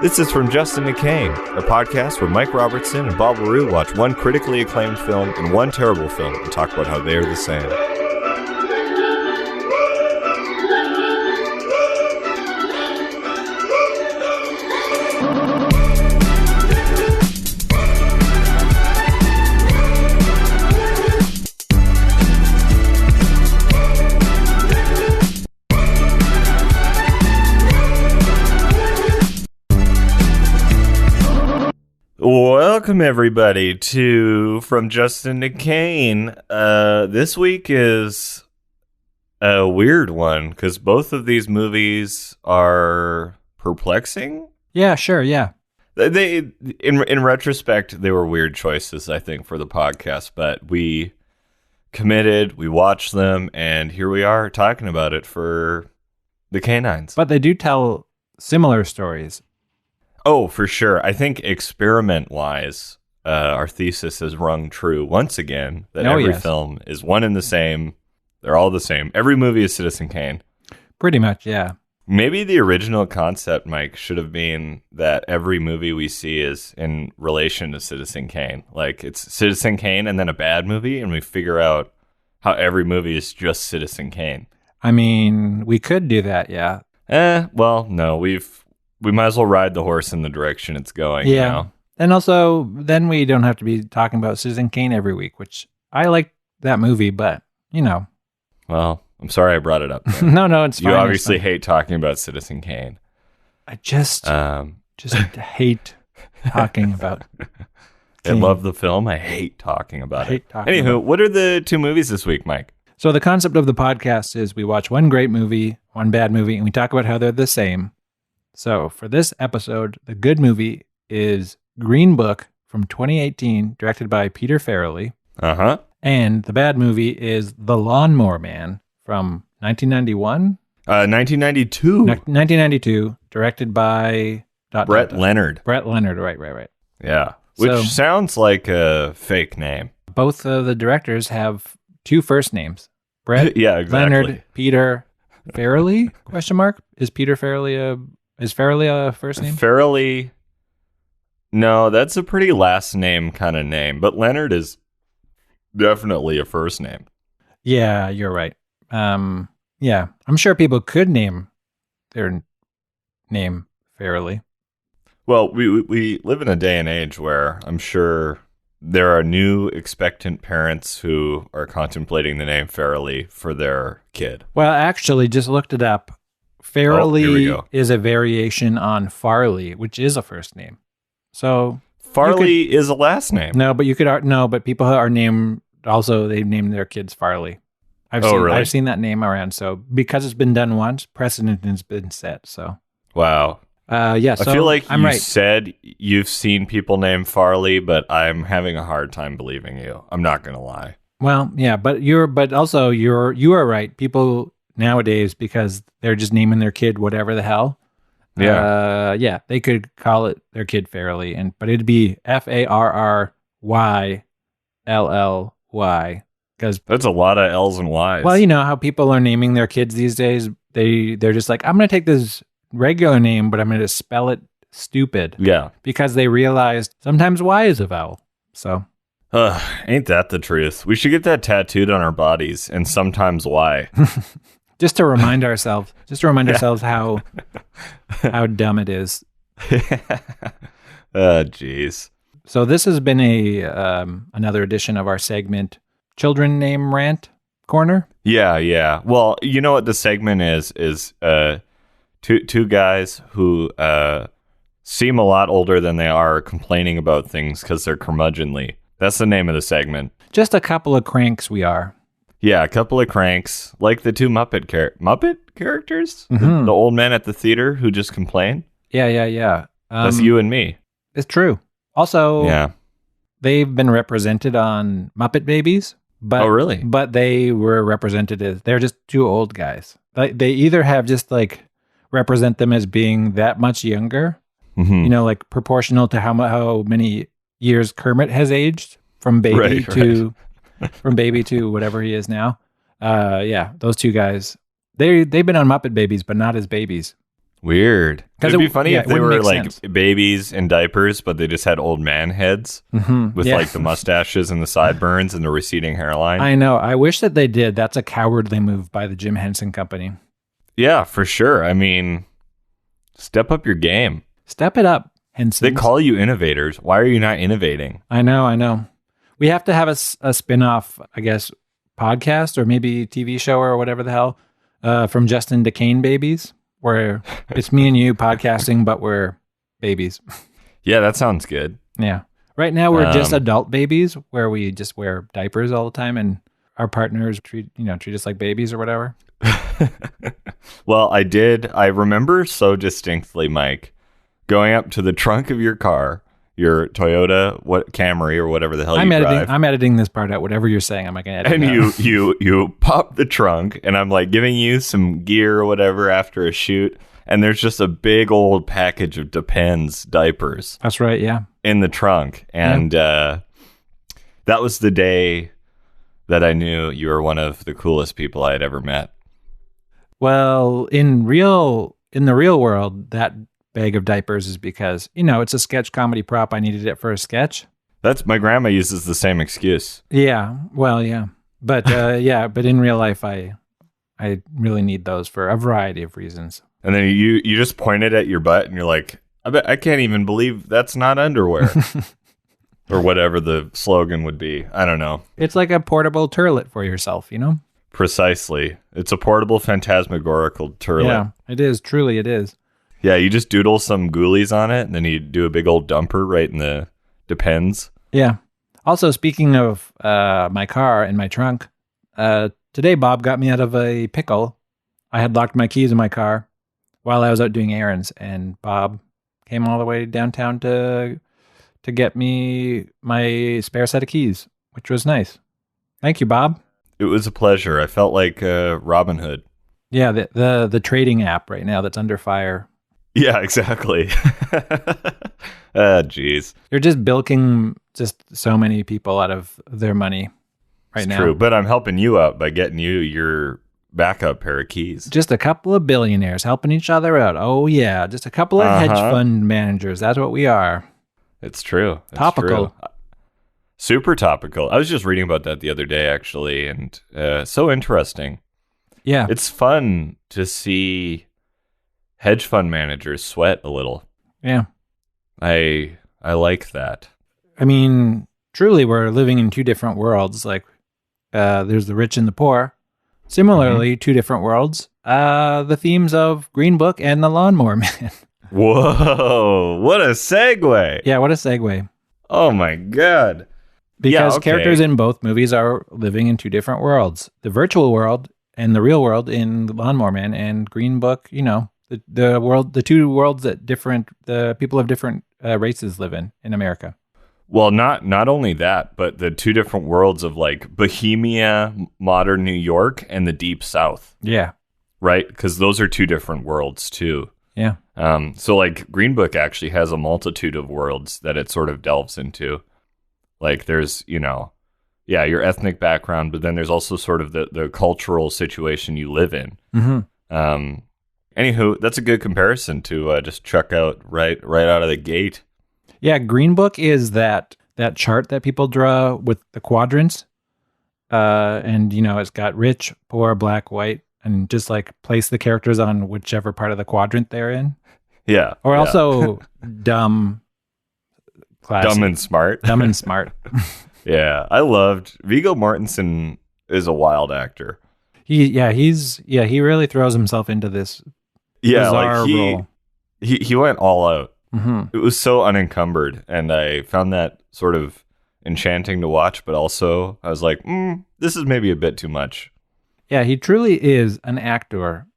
This is from Justin to Kane, a podcast where Mike Robertson and Bob LaRue watch one critically acclaimed film and one terrible film and talk about how they are the same. Welcome, everybody, to From Justin to Kane. This week is a weird one, because both of these movies are perplexing. Yeah, sure, yeah. They, in retrospect, they were weird choices, I think, for the podcast, but we committed, we watched them, and here we are talking about it for the canines. But they do tell similar stories. Oh, for sure. I think experiment-wise, our thesis has rung true once again, that every film is one and the same. They're all the same. Every movie is Citizen Kane. Pretty much, yeah. Maybe the original concept, Mike, should have been that every movie we see is in relation to Citizen Kane. Like, it's Citizen Kane and then a bad movie, and we figure out how every movie is just Citizen Kane. I mean, we could do that, yeah. Well, no, we might as well ride the horse in the direction it's going. Yeah. You know? And also, then we don't have to be talking about Citizen Kane every week, which I like that movie, but, you know. Well, I'm sorry I brought it up. No, it's fine. You obviously hate talking about Citizen Kane. I just hate talking about I love the film. I hate talking about it. Anywho, what are the two movies this week, Mike? So the concept of the podcast is we watch one great movie, one bad movie, and we talk about how they're the same. So for this episode, the good movie is Green Book from 2018, directed by Peter Farrelly. Uh-huh. And the bad movie is The Lawnmower Man from 1991? 1992. 1992, directed by... Brett Leonard. Brett Leonard, right. Yeah, which sounds like a fake name. Both of the directors have two first names. Brett yeah, exactly. Leonard, Peter Farrelly, ? Is Peter Farrelly Is Farrelly a first name? Farrelly, no, that's a pretty last name kind of name, but Leonard is definitely a first name. Yeah, you're right. Yeah, I'm sure people could name their name Farrelly. Well, we live in a day and age where I'm sure there are new expectant parents who are contemplating the name Farrelly for their kid. Well, actually, just looked it up. Farrelly is a variation on Farley, which is a first name. So Farley is a last name. No, but but people are named also. They named their kids Farley. Really? I've seen that name around. So because it's been done once, precedent has been set. So wow. Yeah. So I feel like you said you've seen people named Farley, but I'm having a hard time believing you. I'm not gonna lie. Well, yeah, but you are right. People nowadays, because they're just naming their kid whatever the hell. Yeah. They could call it their kid Farrelly, but it'd be Farrylly, because that's a lot of L's and Y's. Well, you know how people are naming their kids these days. They're just like, I'm going to take this regular name, but I'm going to spell it stupid. Yeah, because they realized sometimes Y is a vowel. So. Ain't that the truth? We should get that tattooed on our bodies, and sometimes Y. Just to remind ourselves how dumb it is. Oh, jeez. So this has been another edition of our segment, Children Name Rant Corner. Yeah. Well, you know what the segment is two guys who seem a lot older than they are complaining about things because they're curmudgeonly. That's the name of the segment. Just a couple of cranks we are. Yeah, a couple of cranks, like the two Muppet characters, mm-hmm. the old men at the theater who just complain. Yeah. That's you and me. It's true. Also, yeah, they've been represented on Muppet Babies. But, oh, really? But they were represented as, they're just two old guys. They either have just like represent them as being that much younger, mm-hmm. you know, like proportional to how many years Kermit has aged from baby from baby to whatever he is now. Yeah, those two guys, they've been on Muppet Babies, but not as babies. Weird. It'd be funny if it they wouldn't were make like sense. babies in diapers, but they just had old man heads with Yeah. like the mustaches and the sideburns and the receding hairline. I know. I wish that they did. That's a cowardly move by the Jim Henson Company. Yeah, for sure. I mean, step up your game. Step it up, Henson. They call you innovators. Why are you not innovating? I know. We have to have a spin-off, I guess, podcast or maybe TV show or whatever the hell from Justin DeCane Babies, where it's me and you podcasting, but we're babies. Yeah, that sounds good. Yeah. Right now we're just adult babies where we just wear diapers all the time and our partners treat us like babies or whatever. Well, I remember so distinctly, Mike, going up to the trunk of your car, your Toyota Camry or whatever the hell you drive. I'm editing this part out. Whatever you're saying, I'm not going to edit And it out. you pop the trunk, and I'm like giving you some gear or whatever after a shoot, and there's just a big old package of Depends diapers. That's right, yeah. In the trunk, and that was the day that I knew you were one of the coolest people I had ever met. Well, in the real world, that bag of diapers is because, it's a sketch comedy prop. I needed it for a sketch. That's my grandma uses the same excuse. Yeah. Well, yeah. But but in real life I really need those for a variety of reasons. And then you just pointed at your butt and you're like, I can't even believe that's not underwear. Or whatever the slogan would be. I don't know. It's like a portable turlet for yourself, Precisely. It's a portable phantasmagorical turlet. Yeah, it is. Truly, it is. Yeah, you just doodle some ghoulies on it, and then you do a big old dumper right in the Depends. Yeah. Also, speaking of my car and my trunk, today Bob got me out of a pickle. I had locked my keys in my car while I was out doing errands, and Bob came all the way downtown to get me my spare set of keys, which was nice. Thank you, Bob. It was a pleasure. I felt like Robin Hood. Yeah, the trading app right now that's under fire. Yeah, exactly. Jeez. They're just bilking just so many people out of their money right now. True, but I'm helping you out by getting you your backup pair of keys. Just a couple of billionaires helping each other out. Oh, yeah. Just a couple of hedge fund managers. That's what we are. It's true. It's topical. True. Super topical. I was just reading about that the other day, actually, and so interesting. Yeah. It's fun to see hedge fund managers sweat a little. Yeah. I like that. I mean, truly, we're living in two different worlds. Like, there's the rich and the poor. Similarly, two different worlds. The themes of Green Book and the Lawnmower Man. Whoa, what a segue. Yeah, what a segue. Oh my God. Because characters in both movies are living in two different worlds. The virtual world and the real world in Lawnmower Man and Green Book, the two worlds that the people of different races live in America. Well, not only that, but the two different worlds of like Bohemia, modern New York, and the Deep South. Yeah. Right? Because those are two different worlds too. Yeah. So like Green Book actually has a multitude of worlds that it sort of delves into. Like there's, your ethnic background, but then there's also sort of the cultural situation you live in. Mm-hmm. Anywho, that's a good comparison to just chuck out right out of the gate. Yeah, Green Book is that chart that people draw with the quadrants. And, it's got rich, poor, black, white, and just like place the characters on whichever part of the quadrant they're in. Yeah. Or also dumb, classy. Dumb and smart. Dumb and smart. Yeah, I loved Viggo Mortensen is a wild actor. He really throws himself into this bizarre role. He went all out. Mm-hmm. It was so unencumbered, and I found that sort of enchanting to watch, but also I was like, this is maybe a bit too much. Yeah, he truly is an actor,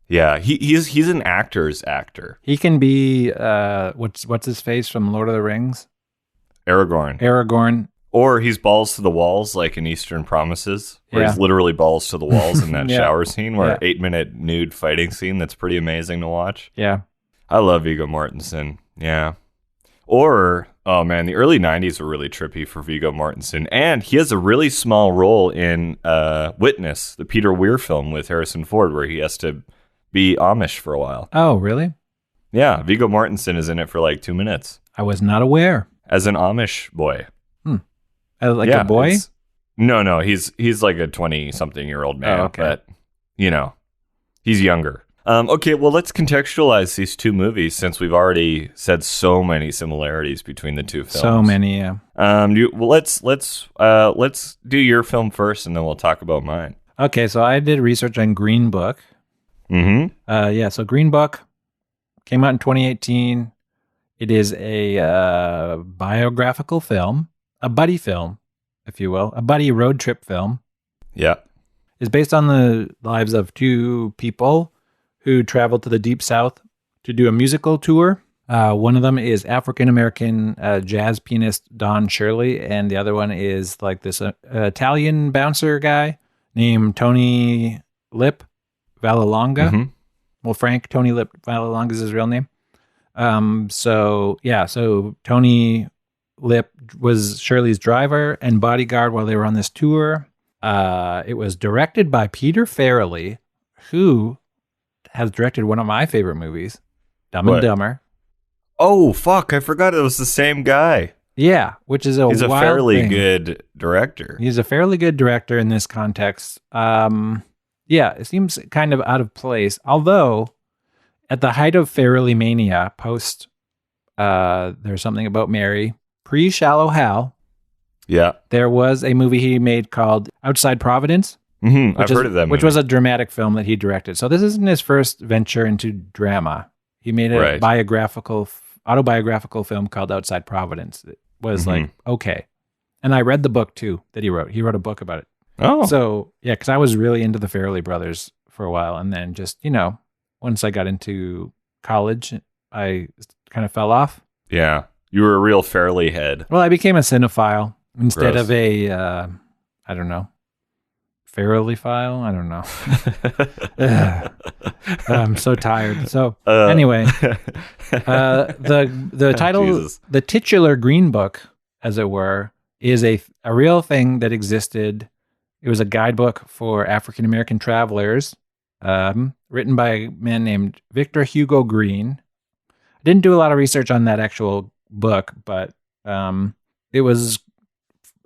Yeah, he's an actor's actor. He can be what's his face from Lord of the Rings? Aragorn. Or he's balls to the walls like in Eastern Promises, where he's literally balls to the walls in that shower scene, where 8-minute nude fighting scene that's pretty amazing to watch. Yeah. I love Viggo Mortensen. Yeah. Or, oh man, the early 90s were really trippy for Viggo Mortensen. And he has a really small role in Witness, the Peter Weir film with Harrison Ford, where he has to be Amish for a while. Oh, really? Yeah, Viggo Mortensen is in it for like 2 minutes I was not aware. as an Amish boy. Like a boy? No, he's like a 20-something-year-old man, Oh, okay. but he's younger. Okay, well, let's contextualize these two movies since we've already said so many similarities between the two films. So many, yeah. Let's do your film first, and then we'll talk about mine. Okay, so I did research on Green Book. Mm-hmm. So Green Book came out in 2018. It is a biographical film, a buddy film, if you will, a buddy road trip film. Yeah. It's based on the lives of two people who traveled to the Deep South to do a musical tour. One of them is African-American jazz pianist Don Shirley, and the other one is like this Italian bouncer guy named Tony Lip Vallelonga. Mm-hmm. Well, Frank Tony Lip Vallelonga is his real name. So Tony Lip was Shirley's driver and bodyguard while they were on this tour. It was directed by Peter Farrelly, who has directed one of my favorite movies, Dumb and Dumber. Oh, fuck. I forgot it was the same guy. Yeah, which is He's a wild fairly thing. good director. He's a fairly good director in this context. It seems kind of out of place. Although, at the height of Farrelly mania, post There's Something About Mary, pre-Shallow Hal, Yeah. there was a movie he made called Outside Providence. Mm-hmm. I've heard of that movie. Which was a dramatic film that he directed. So this isn't his first venture into drama. He made a autobiographical film called Outside Providence. It was like, okay. And I read the book too that he wrote. He wrote a book about it. Oh. So yeah, because I was really into the Farrelly Brothers for a while. And then just, once I got into college, I kind of fell off. Yeah. You were a real Farrelly head. Well, I became a cinephile instead Gross. of a, I don't know, Farrelly file? I don't know. I'm so tired. So anyway, the title, Jesus. the titular Green Book, as it were, is a real thing that existed. It was a guidebook for African-American travelers, written by a man named Victor Hugo Green. I didn't do a lot of research on that actual book, but it was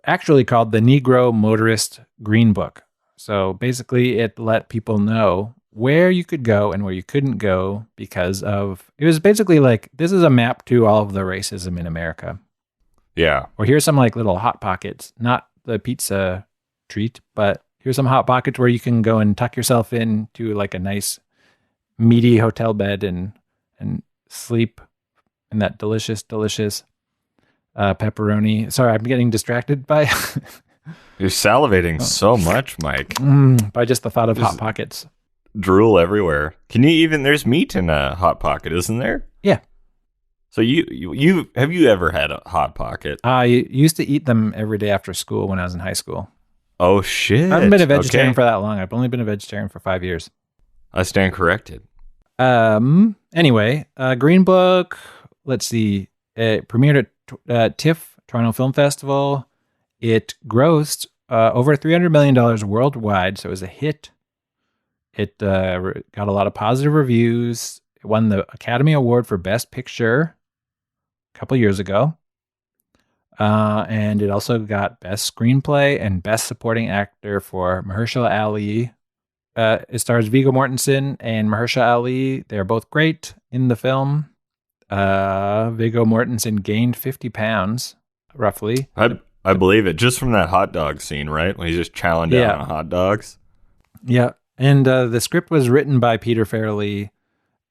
actually called the Negro Motorist Green Book. So basically, it let people know where you could go and where you couldn't go because of, it was basically like, this is a map to all of the racism in America. Yeah. Or here's some like little hot pockets, not the pizza treat, but here's some hot pockets where you can go and tuck yourself into like a nice meaty hotel bed and sleep in that delicious pepperoni. Sorry, I'm getting distracted by You're salivating so much, Mike. by just the thought of hot pockets. Drool everywhere. Can you even? There's meat in a hot pocket, isn't there? Yeah. So you have you ever had a hot pocket? I used to eat them every day after school when I was in high school. Oh shit! I haven't been a vegetarian for that long. I've only been a vegetarian for 5 years. I stand corrected. Anyway, Green Book. Let's see. It premiered at TIFF, Toronto Film Festival. It grossed over $300 million worldwide, so it was a hit. It got a lot of positive reviews. It won the Academy Award for Best Picture a couple years ago. And it also got Best Screenplay and Best Supporting Actor for Mahershala Ali. It stars Viggo Mortensen and Mahershala Ali. They're both great in the film. Viggo Mortensen gained 50 pounds, roughly. I believe it, just from that hot dog scene, right? When he's just chowing down on hot dogs. Yeah. And the script was written by Peter Farrelly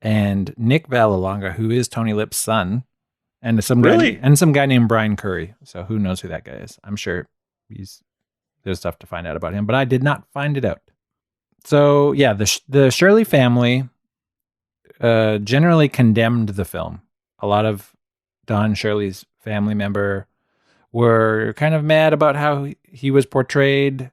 and Nick Vallelonga, who is Tony Lip's son, and some guy named Brian Curry. So who knows who that guy is? I'm sure there's stuff to find out about him, but I did not find it out. So yeah, the Shirley family generally condemned the film. A lot of Don Shirley's family member were kind of mad about how he was portrayed,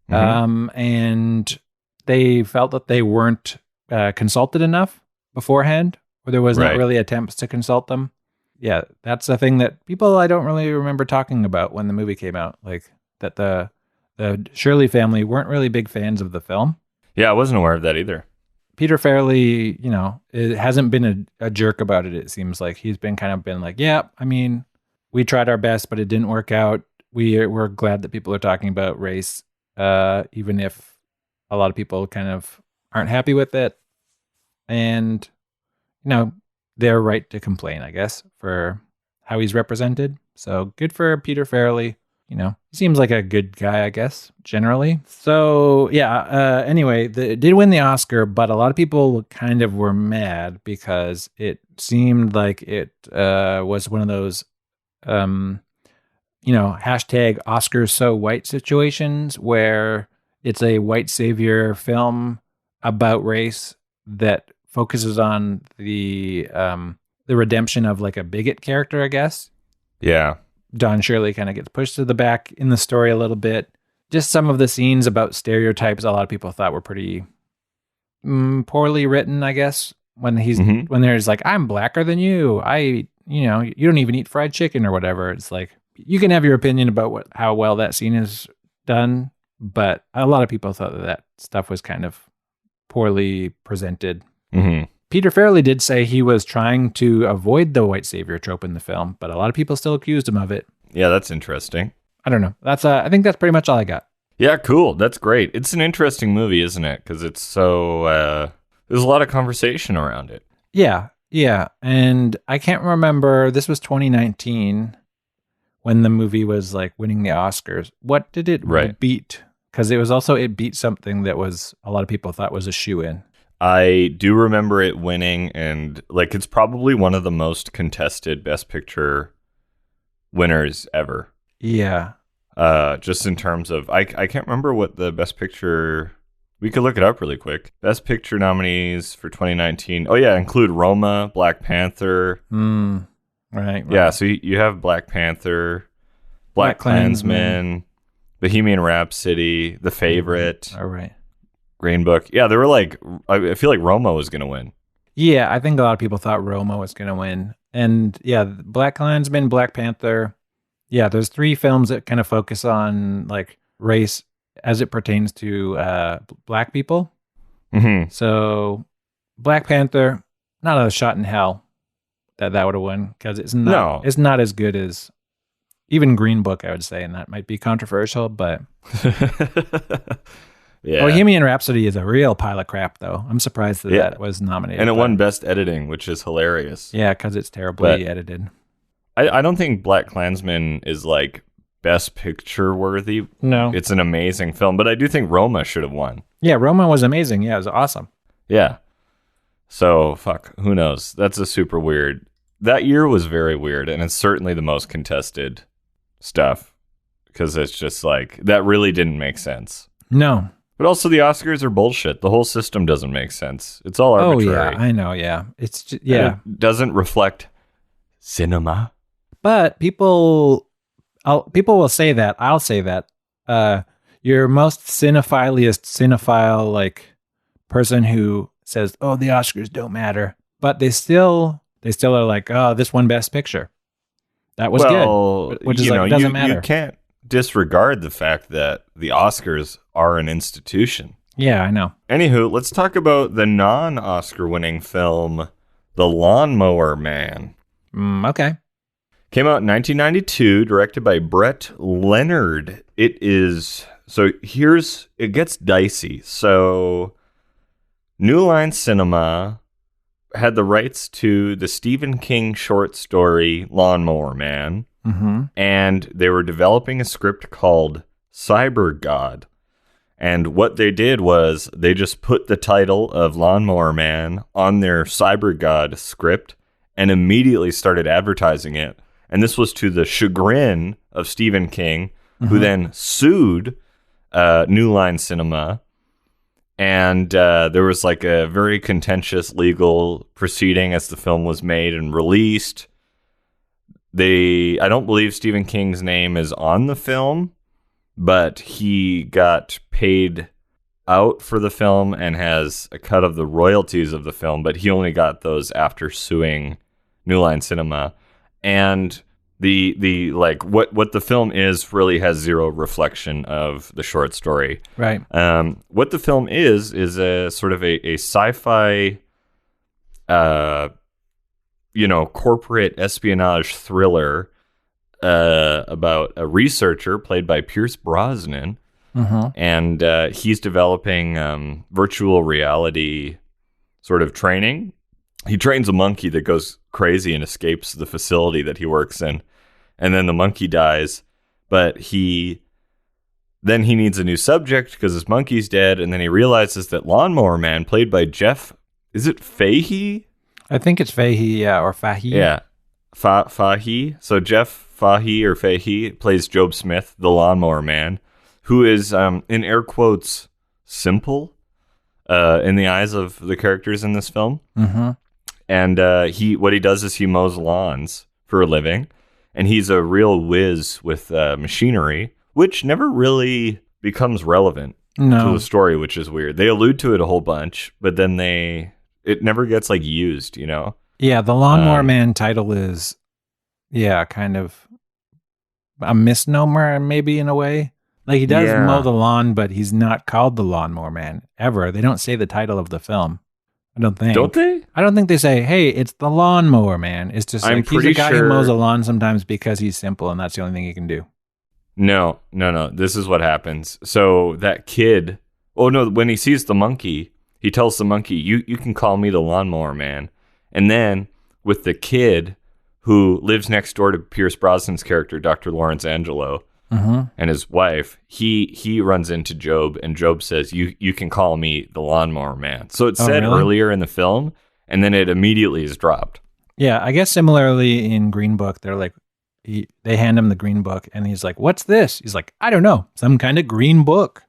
and they felt that they weren't consulted enough beforehand, or there was not really attempts to consult them. Yeah, that's a thing that people I don't really remember talking about when the movie came out, like that the Shirley family weren't really big fans of the film. Yeah, I wasn't aware of that either. Peter Farrelly, it hasn't been a jerk about it. It seems like he's been like, yeah, I mean, we tried our best, but it didn't work out. We're glad that people are talking about race, even if a lot of people kind of aren't happy with it. And, they're right to complain, I guess, for how he's represented. So good for Peter Farrelly. He seems like a good guy, I guess, generally. So, yeah, anyway, it did win the Oscar, but a lot of people kind of were mad because it seemed like it was one of those, hashtag Oscars so white situations where it's a white savior film about race that focuses on the redemption of like a bigot character, I guess. Yeah. Don Shirley kind of gets pushed to the back in the story a little bit. Just some of the scenes about stereotypes a lot of people thought were pretty poorly written, I guess. When when there's like, I'm blacker than you. You don't even eat fried chicken or whatever. It's like, you can have your opinion about how well that scene is done, but a lot of people thought that stuff was kind of poorly presented. Mm-hmm. Peter Farrelly did say he was trying to avoid the white savior trope in the film, but a lot of people still accused him of it. Yeah, that's interesting. I don't know. I think that's pretty much all I got. Yeah, cool. That's great. It's an interesting movie, isn't it? Because it's so... there's a lot of conversation around it. Yeah. And I can't remember. This was 2019 when the movie was like winning the Oscars. What did it beat? Because it beat something that was a lot of people thought was a shoo-in. I do remember it winning, and like it's probably one of the most contested Best Picture winners ever. Yeah. Just in terms of, I can't remember what the Best Picture. We could look it up really quick. Best Picture nominees for 2019. Oh yeah, include Roma, Black Panther. Right. Yeah, so you have Black Panther, Black Klansman, Bohemian Rhapsody, The Favorite. All right. Green Book. Yeah, they were like, I feel like Roma was going to win. Yeah, I think a lot of people thought Roma was going to win. And yeah, Black Klansman, Black Panther. Yeah, there's 3 films that kind of focus on like race as it pertains to black people. Mm-hmm. So Black Panther, not a shot in hell that would have won, because it's not as good as even Green Book, I would say, and that might be controversial, but... Yeah. Bohemian Rhapsody is a real pile of crap, though. I'm surprised that was nominated. And it won Best Editing, which is hilarious. Yeah, because it's terribly edited. I don't think Black Klansman is like Best Picture worthy. No. It's an amazing film, but I do think Roma should have won. Yeah, Roma was amazing. Yeah, it was awesome. Yeah. So, who knows? That's a super weird. That year was very weird, and it's certainly the most contested stuff, because it's just like, that really didn't make sense. No. But also the Oscars are bullshit. The whole system doesn't make sense. It's all arbitrary. Oh, yeah, I know, yeah. It's just, yeah. And it doesn't reflect cinema. But people will say that. I'll say that. Your most cinephile like person who says, "Oh, the Oscars don't matter," but they still are like, "Oh, this won Best Picture. That was good." Which is like, doesn't matter. You can't disregard the fact that the Oscars are an institution. Yeah, I know. Anywho, let's talk about the non-Oscar winning film, The Lawnmower Man. Okay. Came out in 1992, directed by Brett Leonard. It gets dicey. So, New Line Cinema had the rights to the Stephen King short story Lawnmower Man. Mm-hmm. And they were developing a script called Cyber God. And what they did was they just put the title of Lawnmower Man on their Cyber God script and immediately started advertising it. And this was to the chagrin of Stephen King, who then sued New Line Cinema. And there was like a very contentious legal proceeding as the film was made and released. I don't believe Stephen King's name is on the film, but he got paid out for the film and has a cut of the royalties of the film, but he only got those after suing New Line Cinema. And the like what the film is really has zero reflection of the short story. Right. What the film is a sort of a sci-fi, corporate espionage thriller about a researcher played by Pierce Brosnan, and he's developing virtual reality sort of training. He trains a monkey that goes crazy and escapes the facility that he works in, and then the monkey dies, but then he needs a new subject because his monkey's dead, and then he realizes that Lawnmower Man, played by Jeff, is it Fahey? I think it's Fahey, or Fahey. Yeah, Fahey. So Jeff Fahey or Fahey plays Job Smith, the Lawnmower Man, who is, in air quotes, simple in the eyes of the characters in this film. Mm-hmm. And what he does is he mows lawns for a living, and he's a real whiz with machinery, which never really becomes relevant to the story, which is weird. They allude to it a whole bunch, but then it never gets like used, you know? Yeah, the Lawnmower Man title is, kind of a misnomer, maybe, in a way. Like, he does mow the lawn, but he's not called the Lawnmower Man ever. They don't say the title of the film. I don't think. Don't they? I don't think they say, hey, it's the Lawnmower Man. It's just like, he's a guy who mows a lawn sometimes because he's simple and that's the only thing he can do. No. This is what happens. So that kid, when he sees the monkey, he tells the monkey, you can call me the Lawnmower Man. And then with the kid who lives next door to Pierce Brosnan's character, Dr. Lawrence Angelo, and his wife, he runs into Job, and Job says, you can call me the Lawnmower Man. So it's said earlier in the film, and then it immediately is dropped. Yeah, I guess similarly in Green Book, they're like, they hand him the Green Book, and he's like, what's this? He's like, I don't know, some kind of green book.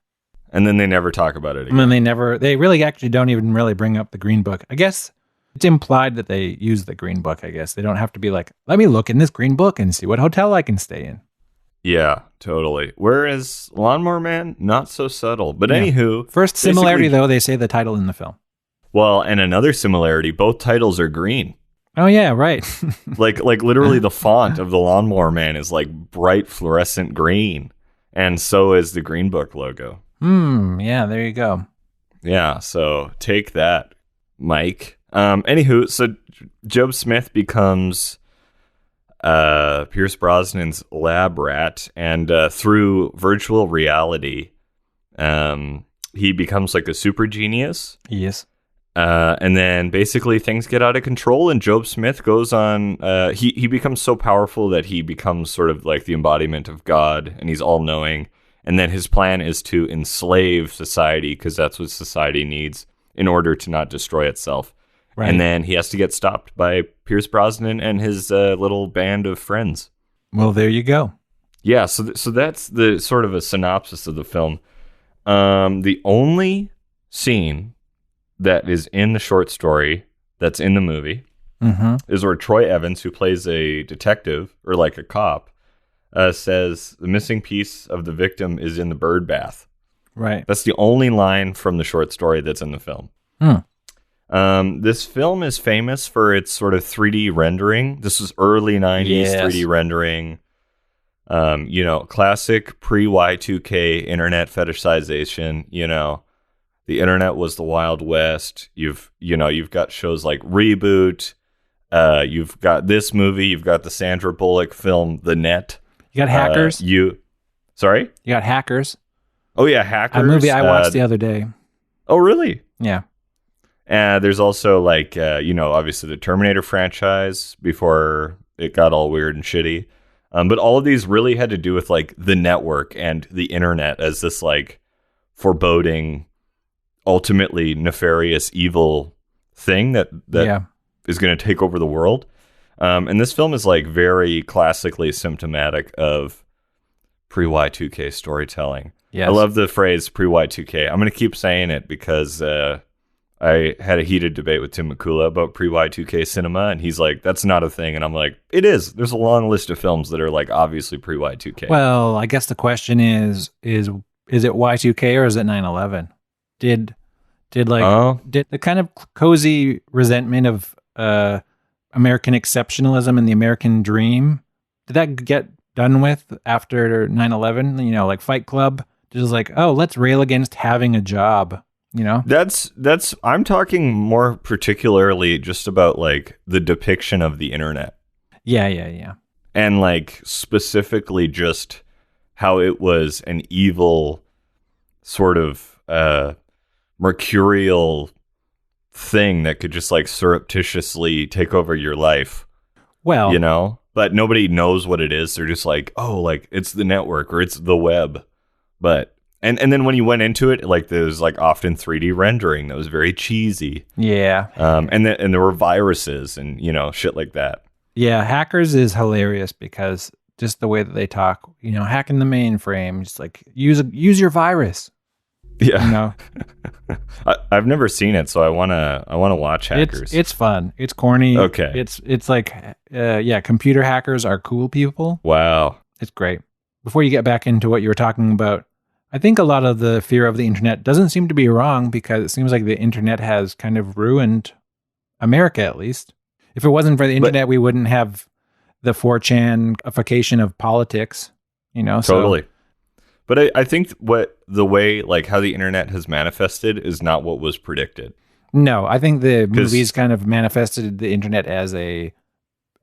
And then they never talk about it again. And then they really actually don't even really bring up the Green Book. I guess it's implied that they use the Green Book, I guess. They don't have to be like, let me look in this Green Book and see what hotel I can stay in. Yeah, totally. Whereas Lawnmower Man, not so subtle. But anywho... First similarity, though, they say the title in the film. Well, and another similarity, both titles are green. Oh, yeah, right. like literally the font of the Lawnmower Man is like bright fluorescent green. And so is the Green Book logo. Yeah, there you go. Yeah, so take that, Mike. Anywho, so Job Smith becomes... Pierce Brosnan's lab rat, and through virtual reality, he becomes like a super genius. Yes. And then basically things get out of control, and Job Smith goes on. He becomes so powerful that he becomes sort of like the embodiment of God, and he's all knowing. And then his plan is to enslave society, because that's what society needs in order to not destroy itself. Right. And then he has to get stopped by Pierce Brosnan and his little band of friends. Well, there you go. Yeah, so that's the sort of a synopsis of the film. The only scene that is in the short story that's in the movie is where Troy Evans, who plays a detective or like a cop, says the missing piece of the victim is in the bird bath. Right. That's the only line from the short story that's in the film. This film is famous for its sort of 3D rendering. This was early 90s 3D rendering. Classic pre-Y2K internet fetishization. The internet was the Wild West. You've got shows like Reboot. You've got this movie. You've got the Sandra Bullock film, The Net. You got Hackers. Sorry? You got Hackers. Oh, yeah, Hackers. A movie I watched the other day. Oh, really? Yeah. There's also like, obviously the Terminator franchise before it got all weird and shitty. But all of these really had to do with like the network and the internet as this like foreboding, ultimately nefarious, evil thing that is going to take over the world. And this film is like very classically symptomatic of pre-Y2K storytelling. Yes. I love the phrase pre-Y2K. I'm going to keep saying it because I had a heated debate with Tim McCullough about pre-Y2K cinema, and he's like, that's not a thing. And I'm like, it is. There's a long list of films that are like obviously pre-Y2K. Well, I guess the question is it Y2K or is it 9/11? Did the kind of cozy resentment of American exceptionalism and the American dream did that get done with after 9/11? You know, like Fight Club, just like, oh, let's rail against having a job. You know, that's I'm talking more particularly just about like the depiction of the internet. Yeah. And like specifically just how it was an evil sort of mercurial thing that could just like surreptitiously take over your life. Well, you know, but nobody knows what it is. They're just like, oh, like it's the network or it's the web. But and then when you went into it, like there's like often 3D rendering that was very cheesy. Yeah. And there were viruses and, you know, shit like that. Yeah, Hackers is hilarious because just the way that they talk, you know, hacking the mainframe, just like use your virus. Yeah. You know. I've never seen it, so I wanna watch Hackers. It's fun. It's corny. Okay. It's like computer hackers are cool people. Wow. It's great. Before you get back into what you were talking about, I think a lot of the fear of the internet doesn't seem to be wrong because it seems like the internet has kind of ruined America, at least. If it wasn't for the internet, we wouldn't have the 4chan-ification of politics, you know? Totally. So. But I think the way, like how the internet has manifested is not what was predicted. No, I think the movies kind of manifested the internet as the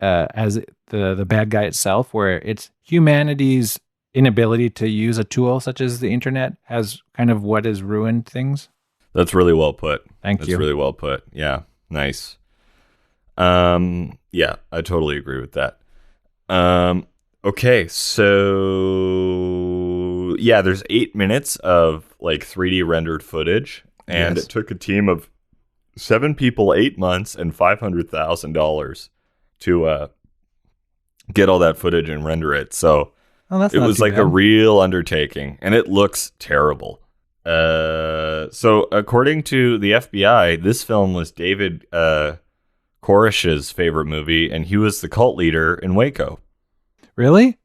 bad guy itself, where it's humanity's inability to use a tool such as the internet has kind of what has ruined things. That's really well put. Thank you. That's really well put. Yeah. Nice. Yeah, I totally agree with that. Okay, so yeah, there's 8 minutes of like 3D rendered footage, and It took a team of 7 people, 8 months, and $500,000 to get all that footage and render it. So it was like a real undertaking, and it looks terrible. So according to the FBI, this film was David Koresh's favorite movie, and he was the cult leader in Waco. Really?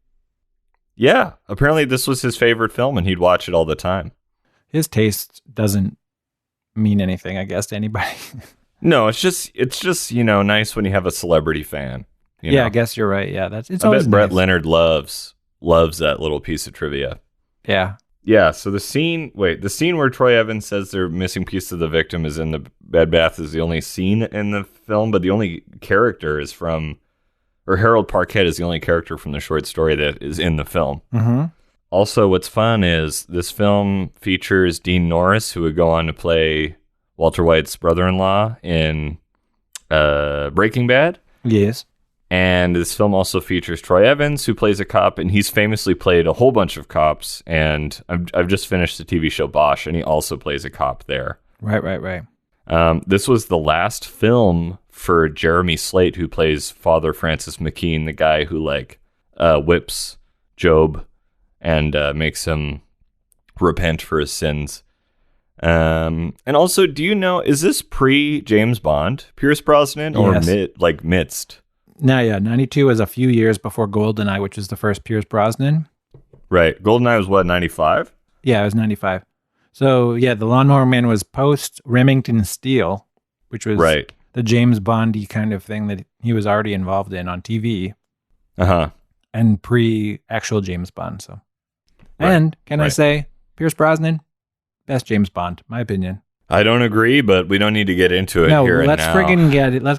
Yeah. Apparently this was his favorite film, and he'd watch it all the time. His taste doesn't mean anything, I guess, to anybody. No, it's just you know, nice when you have a celebrity fan. You know? I guess you're right. Yeah, it's I always bet Brett nice. Leonard loves that little piece of trivia. Yeah. Yeah, so the scene where Troy Evans says their missing piece of the victim is in the Bed Bath is the only scene in the film, but the only character is Harold Parkett is the only character from the short story that is in the film. Mm-hmm. Also, what's fun is this film features Dean Norris, who would go on to play Walter White's brother-in-law in Breaking Bad. Yes. And this film also features Troy Evans, who plays a cop, and he's famously played a whole bunch of cops. And I've just finished the TV show Bosch, and he also plays a cop there. Right. This was the last film for Jeremy Slate, who plays Father Francis McKean, the guy who like whips Job and makes him repent for his sins. And also, do you know, is this pre-James Bond, Pierce Brosnan, or midst? No, yeah, 92 was a few years before GoldenEye, which was the first Pierce Brosnan. Right. GoldenEye was what, 95? Yeah, it was 95. So, yeah, The Lawnmower Man was post Remington Steele, which was the James Bondy kind of thing that he was already involved in on TV. Uh-huh. And pre-actual James Bond, so. Right. And, can I say, Pierce Brosnan, best James Bond, my opinion. I don't agree, but we don't need to get into it here and now. Let's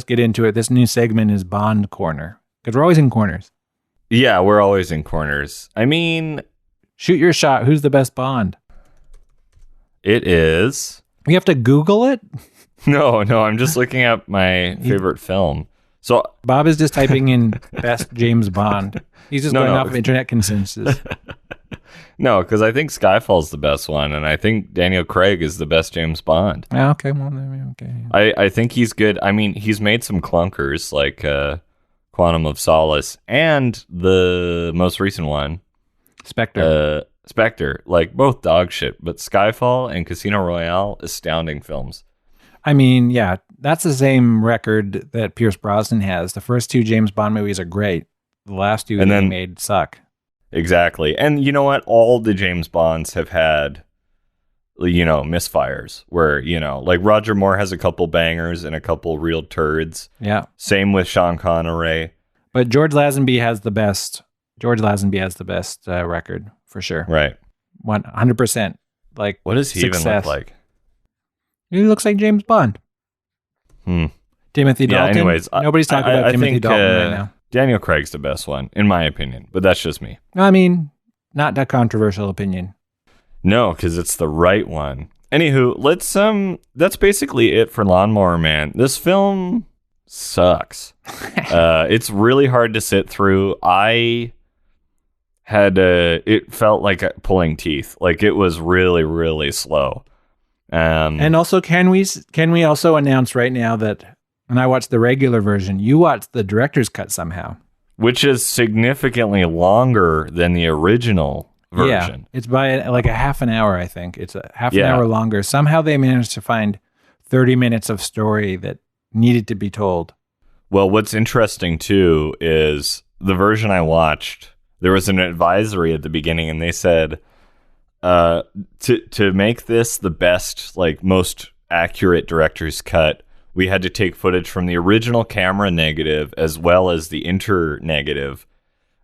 get into it. This new segment is Bond Corner, because we're always in corners. Yeah, we're always in corners. I mean, shoot your shot. Who's the best Bond? It is. You have to Google it? No, I'm just looking at my favorite film. So Bob is just typing in best James Bond. He's just going off of internet consensus. No, because I think Skyfall's the best one, and I think Daniel Craig is the best James Bond. Okay, well, okay. I think he's good. I mean, he's made some clunkers like Quantum of Solace and the most recent one, Spectre. Like both dog shit, but Skyfall and Casino Royale, astounding films. I mean, yeah, that's the same record that Pierce Brosnan has. The first 2 James Bond movies are great. The last 2 he made suck. Exactly. And you know what? All the James Bonds have had, you know, misfires where, you know, like Roger Moore has a couple bangers and a couple real turds. Yeah. Same with Sean Connery. But George Lazenby has the best. George Lazenby has the best record for sure. Right. 100%. Like, what does he success. even look like? He looks like James Bond. Timothy Dalton. Yeah, anyways, nobody's talking about Timothy Dalton right now. Daniel Craig's the best one, in my opinion, but that's just me. I mean, not a controversial opinion. No, because it's the right one. Anywho, let's that's basically it for Lawnmower Man. This film sucks. It's really hard to sit through. I had it felt like pulling teeth. Like, it was really, really slow. And also, can we also announce right now that when I watched the regular version, you watched the director's cut somehow, which is significantly longer than the original version. Yeah, it's by like a half an hour, I think. It's a half an hour longer. Somehow they managed to find 30 minutes of story that needed to be told. Well, what's interesting too is the version I watched, there was an advisory at the beginning, and they said to make this the best, like, most accurate director's cut, we had to take footage from the original camera negative as well as the inter negative,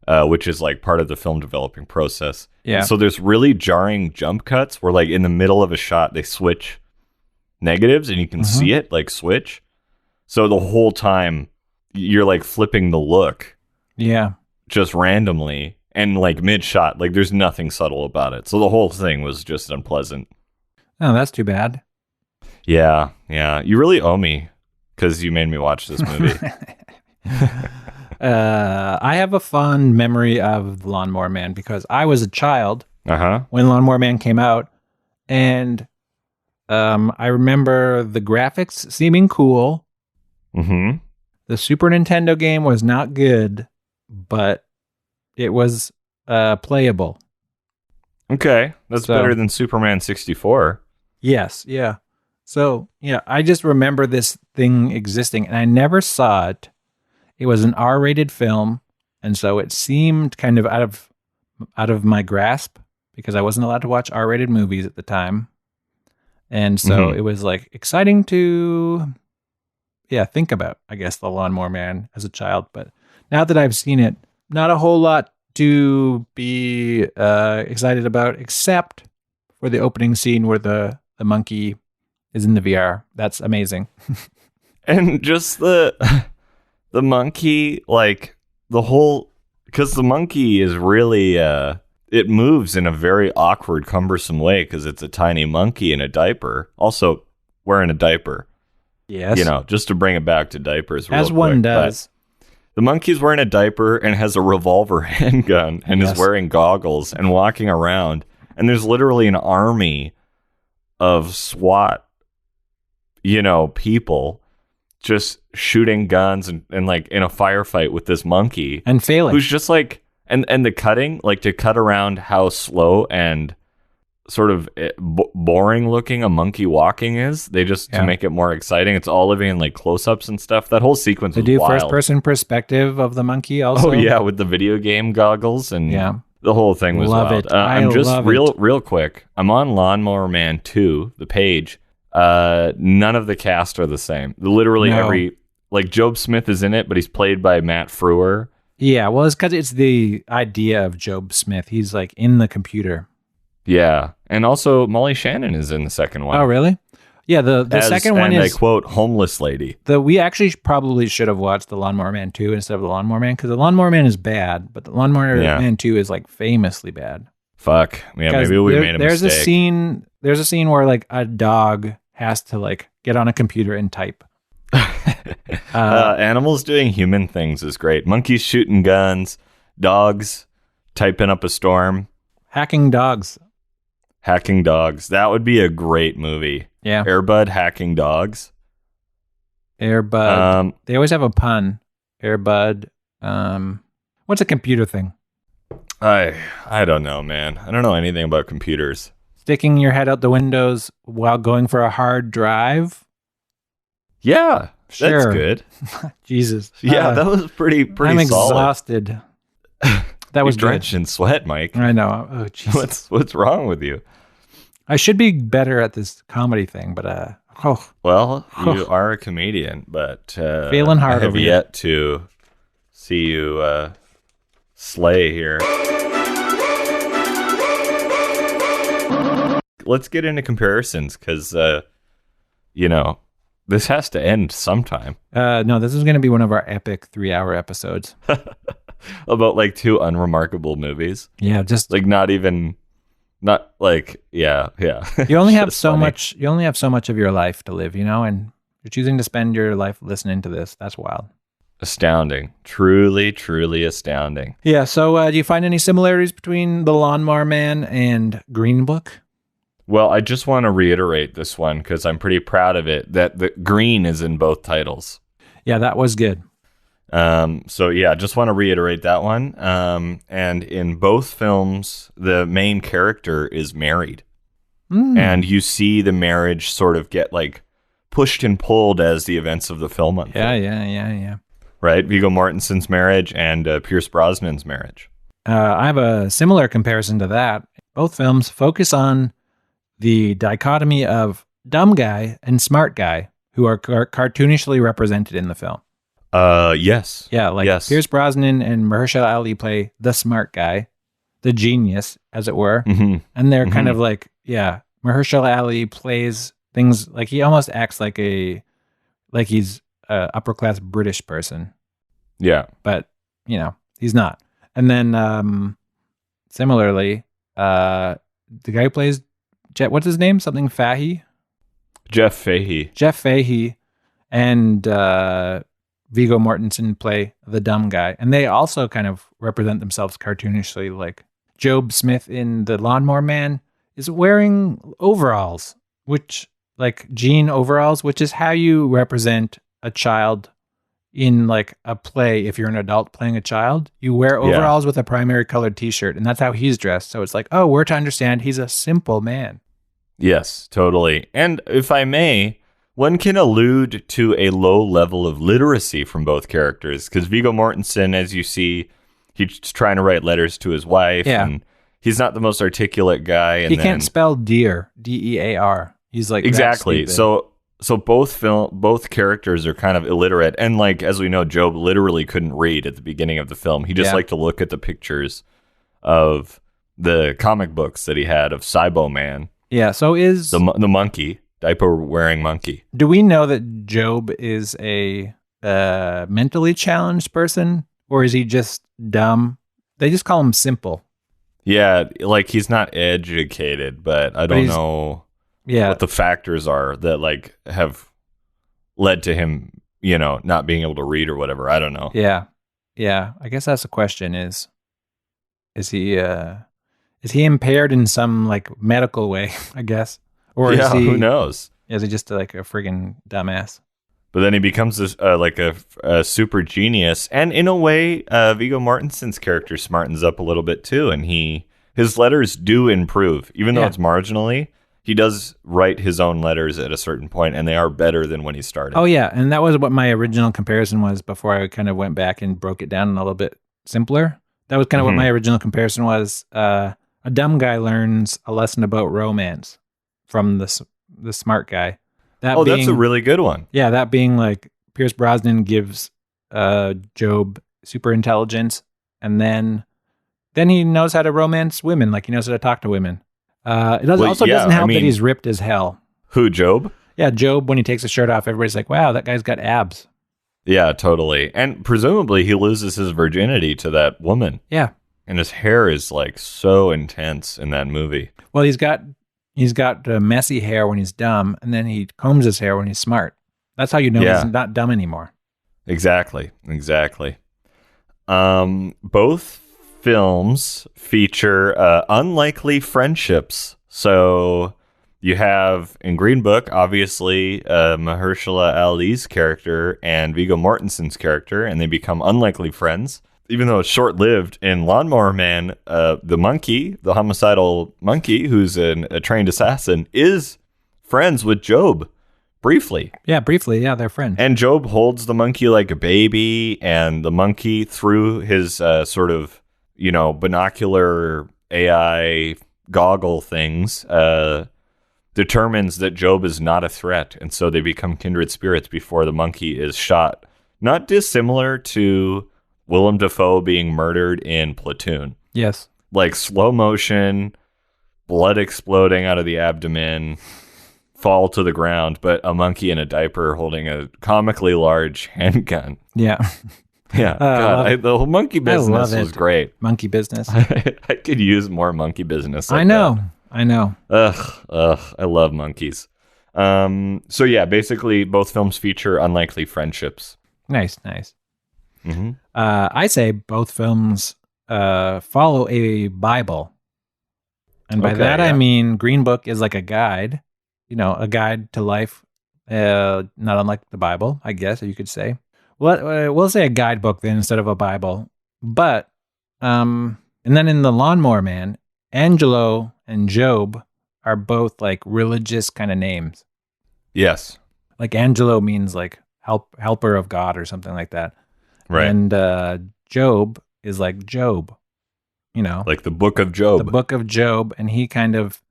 which is like part of the film developing process. Yeah. And so there's really jarring jump cuts where, like, in the middle of a shot, they switch negatives and you can see it like switch. So the whole time you're like flipping the look. Yeah. Just randomly and like mid shot. Like, there's nothing subtle about it. So the whole thing was just unpleasant. Oh, that's too bad. Yeah. Yeah. You really owe me because you made me watch this movie. I have a fond memory of The Lawnmower Man because I was a child when Lawnmower Man came out, and I remember the graphics seeming cool. Mm-hmm. The Super Nintendo game was not good, but it was playable. Okay, that's better than Superman 64. Yes, yeah. So, yeah, I just remember this thing existing, and I never saw it. It was an R-rated film, and so it seemed kind of out of my grasp because I wasn't allowed to watch R-rated movies at the time. And so it was like exciting to think about, I guess, The Lawnmower Man as a child. But now that I've seen it, not a whole lot to be excited about, except for the opening scene where the monkey is in the VR. That's amazing. And just the monkey, like the whole, because the monkey is really, it moves in a very awkward, cumbersome way because it's a tiny monkey in a diaper. Also wearing a diaper. Yes. You know, just to bring it back to diapers real As quick, one does. The monkey's wearing a diaper and has a revolver handgun and is wearing goggles and walking around. And there's literally an army of SWAT, people just shooting guns and like in a firefight with this monkey. And failing. Who's just like, and the cutting, like to cut around how slow and sort of boring looking a monkey walking is. They just, to make it more exciting, it's all living in like close-ups and stuff. That whole sequence was wild. First-person perspective of the monkey also. Oh, yeah, with the video game goggles and the whole thing was love wild. It. I'm just real quick. I'm on Lawnmower Man 2, the page. None of the cast are the same. Literally every, like, Job Smith is in it, but he's played by Matt Frewer. Yeah, well, it's because it's the idea of Job Smith. He's like in the computer. Yeah, and also Molly Shannon is in the second one. Oh, really? Yeah, the second one is, I quote, homeless lady. We actually probably should have watched The Lawnmower Man 2 instead of The Lawnmower Man, because The Lawnmower Man is bad, but The Lawnmower Man 2 is like famously bad. Fuck. Yeah, maybe we made a mistake. There's a scene where like a dog has to like get on a computer and type. Animals doing human things is great. Monkeys shooting guns, dogs typing up a storm. Hacking dogs. That would be a great movie. Yeah. Air Bud hacking dogs. Air Bud. They always have a pun. Air Bud. What's a computer thing? I don't know, man. I don't know anything about computers. Sticking your head out the windows while going for a hard drive? Yeah. Sure. That's good. Jesus. Yeah, that was pretty I'm solid. Exhausted. That was drenched in sweat, Mike. I know. Oh, Jesus. What's wrong with you? I should be better at this comedy thing, but Well, you are a comedian, but feeling hard I have yet to see you slay here. Let's get into comparisons because, this has to end sometime. No, this is going to be one of our epic 3-hour episodes. About like two unremarkable movies. Yeah, just like You only have so much. You only have so much of your life to live, and you're choosing to spend your life listening to this. That's wild. Astounding. Truly, truly astounding. Yeah. So, do you find any similarities between The Lawnmower Man and Green Book? Well, I just want to reiterate this one because I'm pretty proud of it, that the green is in both titles. Yeah, that was good. Just want to reiterate that one. And in both films, the main character is married. And you see the marriage sort of get like pushed and pulled as the events of the film unfold. Yeah. Right? Viggo Mortensen's marriage and Pierce Brosnan's marriage. I have a similar comparison to that. Both films focus on the dichotomy of dumb guy and smart guy who are cartoonishly represented in the film. Yes. Yeah, yes. Pierce Brosnan and Mahershala Ali play the smart guy, the genius, as it were. Mm-hmm. And they're kind of like, Mahershala Ali plays things like he almost acts like he's a upper class British person. Yeah. But, he's not. And then similarly, the guy who plays what's his name? Something Fahey? Jeff Fahey. Jeff Fahey and Viggo Mortensen play the dumb guy. And they also kind of represent themselves cartoonishly. Like Job Smith in The Lawnmower Man is wearing overalls, jean overalls, which is how you represent a child in like a play. If you're an adult playing a child, you wear overalls with a primary colored t-shirt, and that's how he's dressed. So it's like, oh, we're to understand he's a simple man. Yes, totally. And if I may, one can allude to a low level of literacy from both characters, because Viggo Mortensen, as you see, he's trying to write letters to his wife, and he's not the most articulate guy. And he can't spell deer, D-E-A-R. He's like exactly. So both characters are kind of illiterate, and like as we know, Job literally couldn't read at the beginning of the film. He just liked to look at the pictures of the comic books that he had of Cybo Man. Yeah. So is the monkey, diaper wearing monkey? Do we know that Job is a mentally challenged person, or is he just dumb? They just call him simple. Yeah, like he's not educated, but I don't know. Yeah, what the factors are that like have led to him, not being able to read or whatever. I don't know. Yeah. I guess that's the question: is he impaired in some like medical way? I guess, or is he? Who knows? Is he just like a friggin' dumbass? But then he becomes a super genius, and in a way, Viggo Mortensen's character smartens up a little bit too, and his letters do improve, even though it's marginally. He does write his own letters at a certain point, and they are better than when he started. Oh, yeah. And that was what my original comparison was before I kind of went back and broke it down a little bit simpler. That was kind of what my original comparison was. A dumb guy learns a lesson about romance from the smart guy. That's a really good one. Yeah, that being like Pierce Brosnan gives Job super intelligence, and then he knows how to romance women, like he knows how to talk to women. It doesn't help that he's ripped as hell. Who, Job? Yeah, Job, when he takes his shirt off, everybody's like, wow, that guy's got abs. Yeah, totally. And presumably he loses his virginity to that woman. Yeah. And his hair is like so intense in that movie. Well, he's got messy hair when he's dumb, and then he combs his hair when he's smart. That's how you know he's not dumb anymore. Exactly. Both films feature unlikely friendships. So you have in Green Book, obviously, Mahershala Ali's character and Viggo Mortensen's character, and they become unlikely friends. Even though it's short-lived, in Lawnmower Man, the homicidal monkey, who's a trained assassin, is friends with Job. Briefly. Yeah, they're friends. And Job holds the monkey like a baby, and the monkey, through his sort of binocular AI goggle things, determines that Job is not a threat, and so they become kindred spirits before the monkey is shot. Not dissimilar to Willem Dafoe being murdered in Platoon. Yes. Like slow motion, blood exploding out of the abdomen, fall to the ground, but a monkey in a diaper holding a comically large handgun. Yeah. Yeah. God, the whole monkey business was great. Monkey business. I could use more monkey business. Like I know. that. I know. Ugh. I love monkeys. So yeah, basically both films feature unlikely friendships. Nice. Mm-hmm. I say both films follow a Bible. And by that, I mean Green Book is like a guide, a guide to life, not unlike the Bible, I guess you could say. We'll say a guidebook then instead of a Bible. But, and then in The Lawnmower Man, Angelo and Job are both like religious kind of names. Yes. Like Angelo means like helper of God or something like that. Right. And Job is like Job, like the book of Job. The book of Job. And he kind of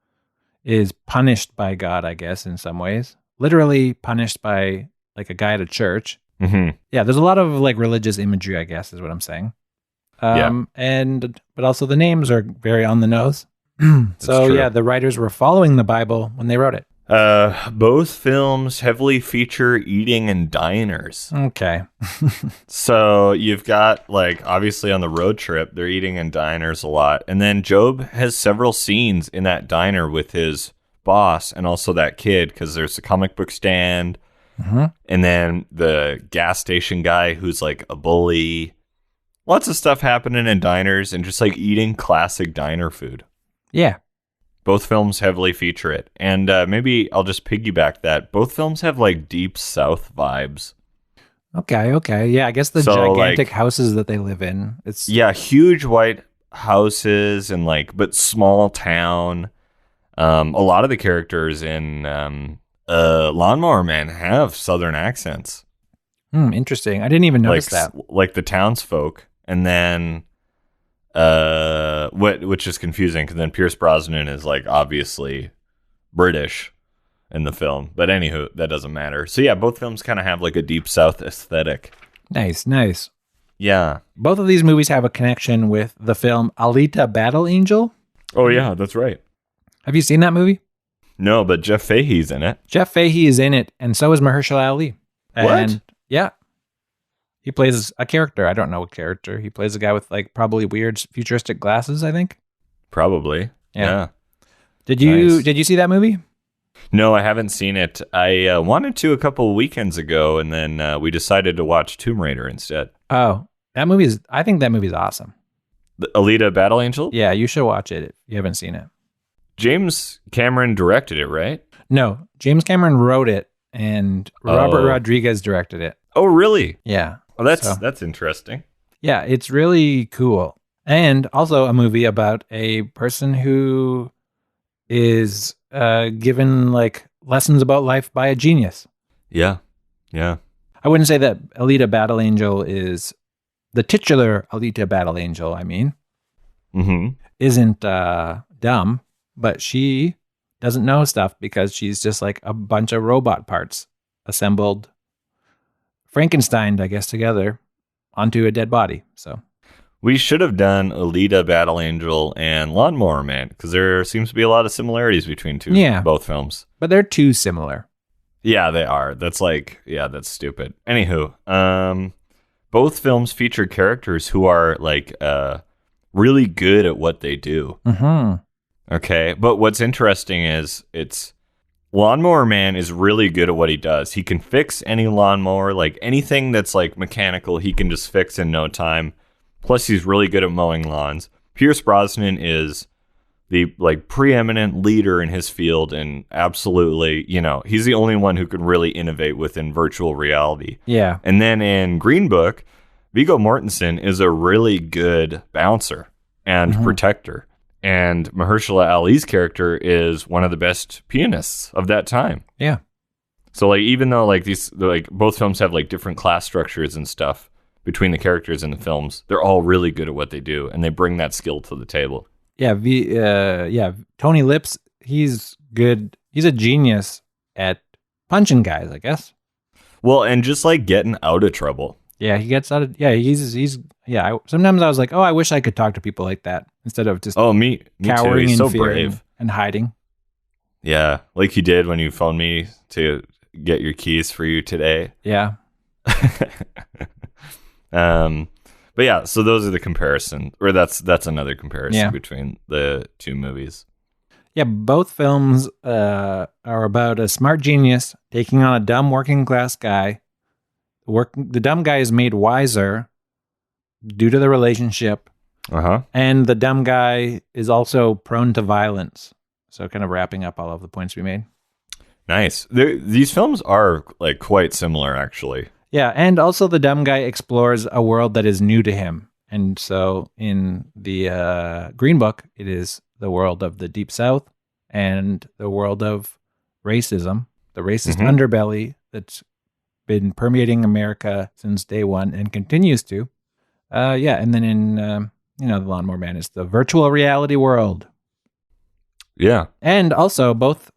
is punished by God, I guess, in some ways. Literally punished by like a guy at a church. Mm-hmm. Yeah, there's a lot of like religious imagery, I guess, is what I'm saying. But also the names are very on the nose. So yeah, the writers were following the Bible when they wrote it. Both films heavily feature eating in diners. Okay. So you've got like obviously on the road trip, they're eating in diners a lot. And then Job has several scenes in that diner with his boss and also that kid because there's a comic book stand. Mm-hmm. And then the gas station guy who's like a bully. Lots of stuff happening in diners and just like eating classic diner food. Yeah. Both films heavily feature it. And maybe I'll just piggyback that. Both films have like deep South vibes. Okay. Yeah, I guess the gigantic houses that they live in. Huge white houses and but small town. A lot of the characters in Lawnmower Man have Southern accents. Interesting. I didn't even notice that. Like the townsfolk. And then, which is confusing because then Pierce Brosnan is like obviously British in the film. But anywho, that doesn't matter. So yeah, both films kind of have like a deep South aesthetic. Nice. Yeah. Both of these movies have a connection with the film Alita Battle Angel. Oh yeah, that's right. Have you seen that movie? No, but Jeff Fahey's in it. Jeff Fahey is in it, and so is Mahershala Ali. What? Yeah. He plays a character. I don't know what character. He plays a guy with like probably weird futuristic glasses, I think. Probably. Yeah. Did you see that movie? No, I haven't seen it. I wanted to a couple of weekends ago, and then we decided to watch Tomb Raider instead. Oh, I think that movie's awesome. The Alita Battle Angel? Yeah, you should watch it if you haven't seen it. James Cameron directed it, right? No, James Cameron wrote it, and Robert Rodriguez directed it. Oh, really? Yeah. Oh, that's interesting. Yeah, it's really cool. And also a movie about a person who is given like lessons about life by a genius. Yeah. I wouldn't say that Alita Battle Angel is the titular Alita Battle Angel, isn't dumb, but she doesn't know stuff because she's just like a bunch of robot parts assembled, Frankensteined, I guess, together onto a dead body. So we should have done Alita Battle Angel and Lawnmower Man because there seems to be a lot of similarities between both films. But they're too similar. Yeah, they are. That's that's stupid. Anywho, both films feature characters who are like really good at what they do. Mm-hmm. Okay, but what's interesting is Lawnmower Man is really good at what he does. He can fix any lawnmower, like anything that's like mechanical, he can just fix in no time. Plus, he's really good at mowing lawns. Pierce Brosnan is the like preeminent leader in his field, and absolutely, he's the only one who can really innovate within virtual reality. Yeah. And then in Green Book, Viggo Mortensen is a really good bouncer and protector. And Mahershala Ali's character is one of the best pianists of that time. Yeah. So like even though like both films have like different class structures and stuff between the characters in the films, they're all really good at what they do and they bring that skill to the table. Yeah, Tony Lips, he's good. He's a genius at punching guys, I guess. Well, and just like getting out of trouble. Yeah, he gets out of. Yeah, he's. Yeah, sometimes I was like, oh, I wish I could talk to people like that instead of just Me too. cowering He's in so fear brave. and hiding. Yeah, like you did when you phoned me to get your keys for you today. Yeah. But yeah, so those are the comparison, or that's another comparison Yeah. between the two movies. Yeah, both films are about a smart genius taking on a dumb working class guy. The dumb guy is made wiser due to the relationship, and the dumb guy is also prone to violence. So, kind of wrapping up all of the points we made. Nice. These films are like quite similar, actually. Yeah, and also the dumb guy explores a world that is new to him. And so in the Green Book, it is the world of the Deep South and the world of racism, the racist underbelly that's been permeating America since day one and continues to. And then in, The Lawnmower Man is the virtual reality world. Yeah. And also both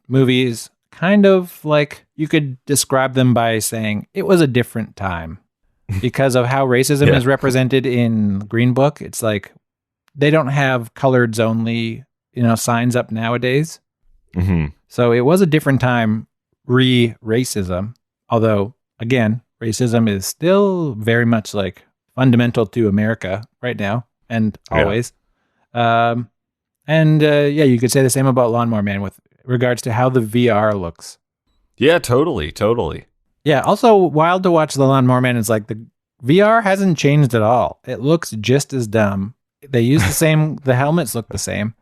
movies kind of like you could describe them by saying it was a different time because of how racism is represented in Green Book. It's like they don't have coloreds only, signs up nowadays. Mm-hmm. So it was a different time re-racism. Although, again, racism is still very much like fundamental to America right now and always. You could say the same about Lawnmower Man with regards to how the VR looks. Yeah, totally. Yeah, also wild to watch the Lawnmower Man is like the VR hasn't changed at all. It looks just as dumb. They use the same, the helmets look the same.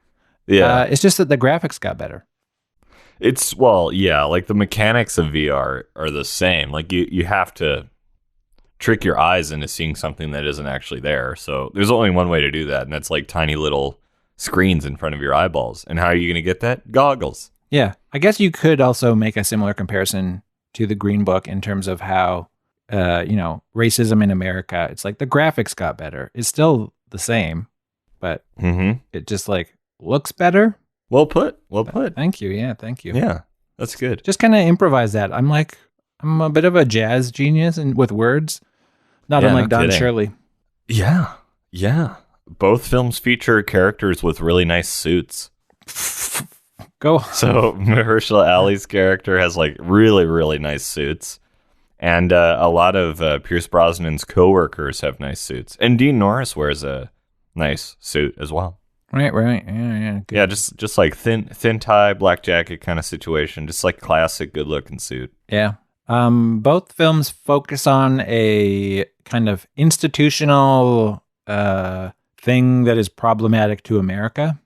Yeah. It's just that the graphics got better. Like the mechanics of VR are the same. Like you have to trick your eyes into seeing something that isn't actually there. So there's only one way to do that, and that's like tiny little screens in front of your eyeballs. And how are you going to get that? Goggles. Yeah. I guess you could also make a similar comparison to the Green Book in terms of how, racism in America, it's like the graphics got better. It's still the same, but it just like looks better. Well put. Thank you. Yeah, thank you. Yeah, that's good. Just kind of improvise that. I'm a bit of a jazz genius and with words, not unlike Don Shirley. Yeah. Both films feature characters with really nice suits. Go. So Mahershala Ali's character has like really, really nice suits. And a lot of Pierce Brosnan's coworkers have nice suits. And Dean Norris wears a nice suit as well. Right. Yeah. Good. Yeah, just like thin tie, black jacket kind of situation. Just like classic good looking suit. Yeah. Both films focus on a kind of institutional thing that is problematic to America.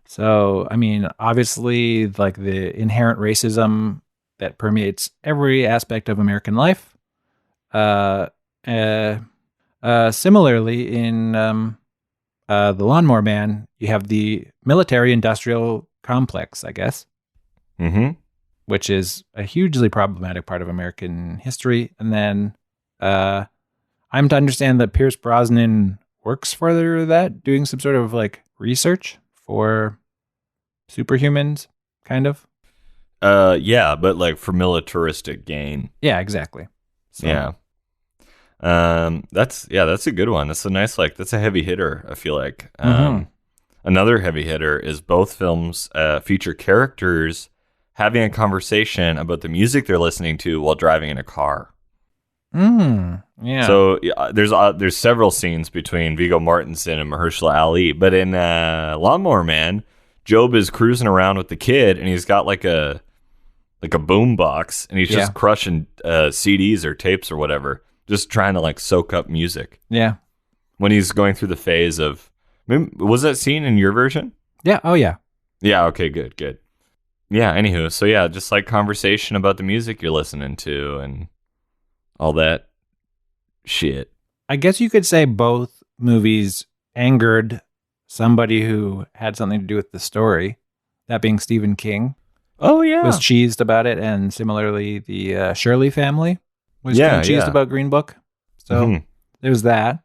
So, I mean, obviously, like the inherent racism that permeates every aspect of American life. Similarly, in The Lawnmower Man, you have the military-industrial complex, I guess, which is a hugely problematic part of American history. And then I'm to understand that Pierce Brosnan works for that, doing some sort of like research for superhumans, kind of. But like for militaristic gain. Yeah, exactly. So. Yeah. That's a good one. That's a nice, like, that's a heavy hitter, I feel like. Another heavy hitter is both films feature characters having a conversation about the music they're listening to while driving in a car. Yeah. So there's several scenes between Viggo Mortensen and Mahershala Ali, but in Lawnmower Man, Job is cruising around with the kid, and he's got like a boom box, and he's just crushing CDs or tapes or whatever, just trying to like soak up music. Yeah. When he's going through the phase of, was that scene in your version? Yeah. Oh yeah. Yeah. Okay. Good. Yeah. Anywho, so yeah, just like conversation about the music you're listening to and all that shit. I guess you could say both movies angered somebody who had something to do with the story, that being Stephen King. Oh, yeah. Was cheesed about it, and similarly, the Shirley family was cheesed about Green Book. So there's that.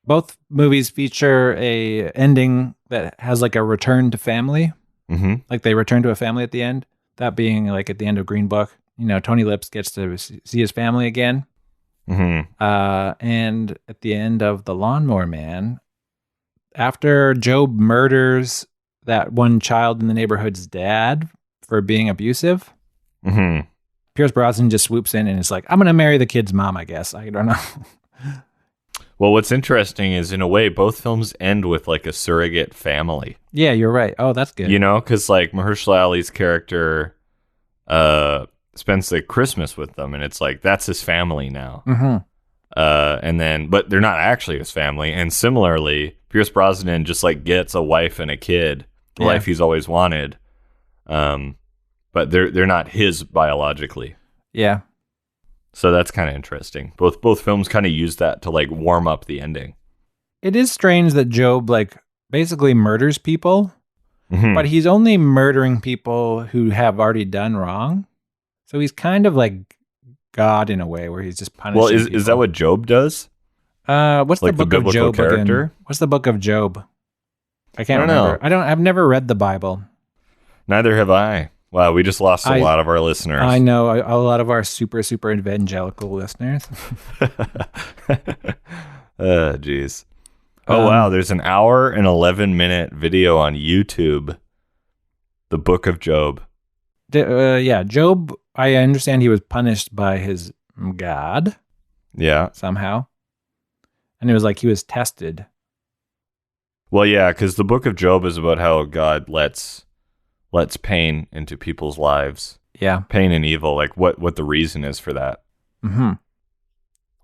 Both movies feature a ending that has like a return to family. Like they return to a family at the end. That being like at the end of Green Book, Tony Lips gets to see his family again. Mm-hmm. And at the end of The Lawnmower Man, after Job murders that one child in the neighborhood's dad for being abusive, Mm-hmm. Pierce Brosnan just swoops in and is like, I'm going to marry the kid's mom, I guess. I don't know. Well, what's interesting is, in a way, both films end with like a surrogate family. Yeah, you're right. Oh, that's good. Because like Mahershala Ali's character spends like Christmas with them, and it's like that's his family now. Mm-hmm. And then, but they're not actually his family. And similarly, Pierce Brosnan just like gets a wife and a kid, the life he's always wanted. But they're not his biologically. Yeah. So that's kind of interesting. Both films kind of use that to like warm up the ending. It is strange that Job like basically murders people, Mm-hmm. but he's only murdering people who have already done wrong. So he's kind of like God in a way, where he's just punishing. Well, is people. that what Job does? What's like the book of Job character? again? What's the book of Job? I can't I don't remember. know. I've never read the Bible. Neither have I. Wow, we just lost a lot of our listeners. I know a lot of our super evangelical listeners. Jeez. Oh, wow. There's an hour and 11-minute video on YouTube. The Book of Job. Job, I understand he was punished by his God. Yeah. Somehow. And it was like he was tested. Well, yeah, because the Book of Job is about how God lets pain into people's lives. Yeah. Pain and evil, like what the reason is for that. Mm-hmm.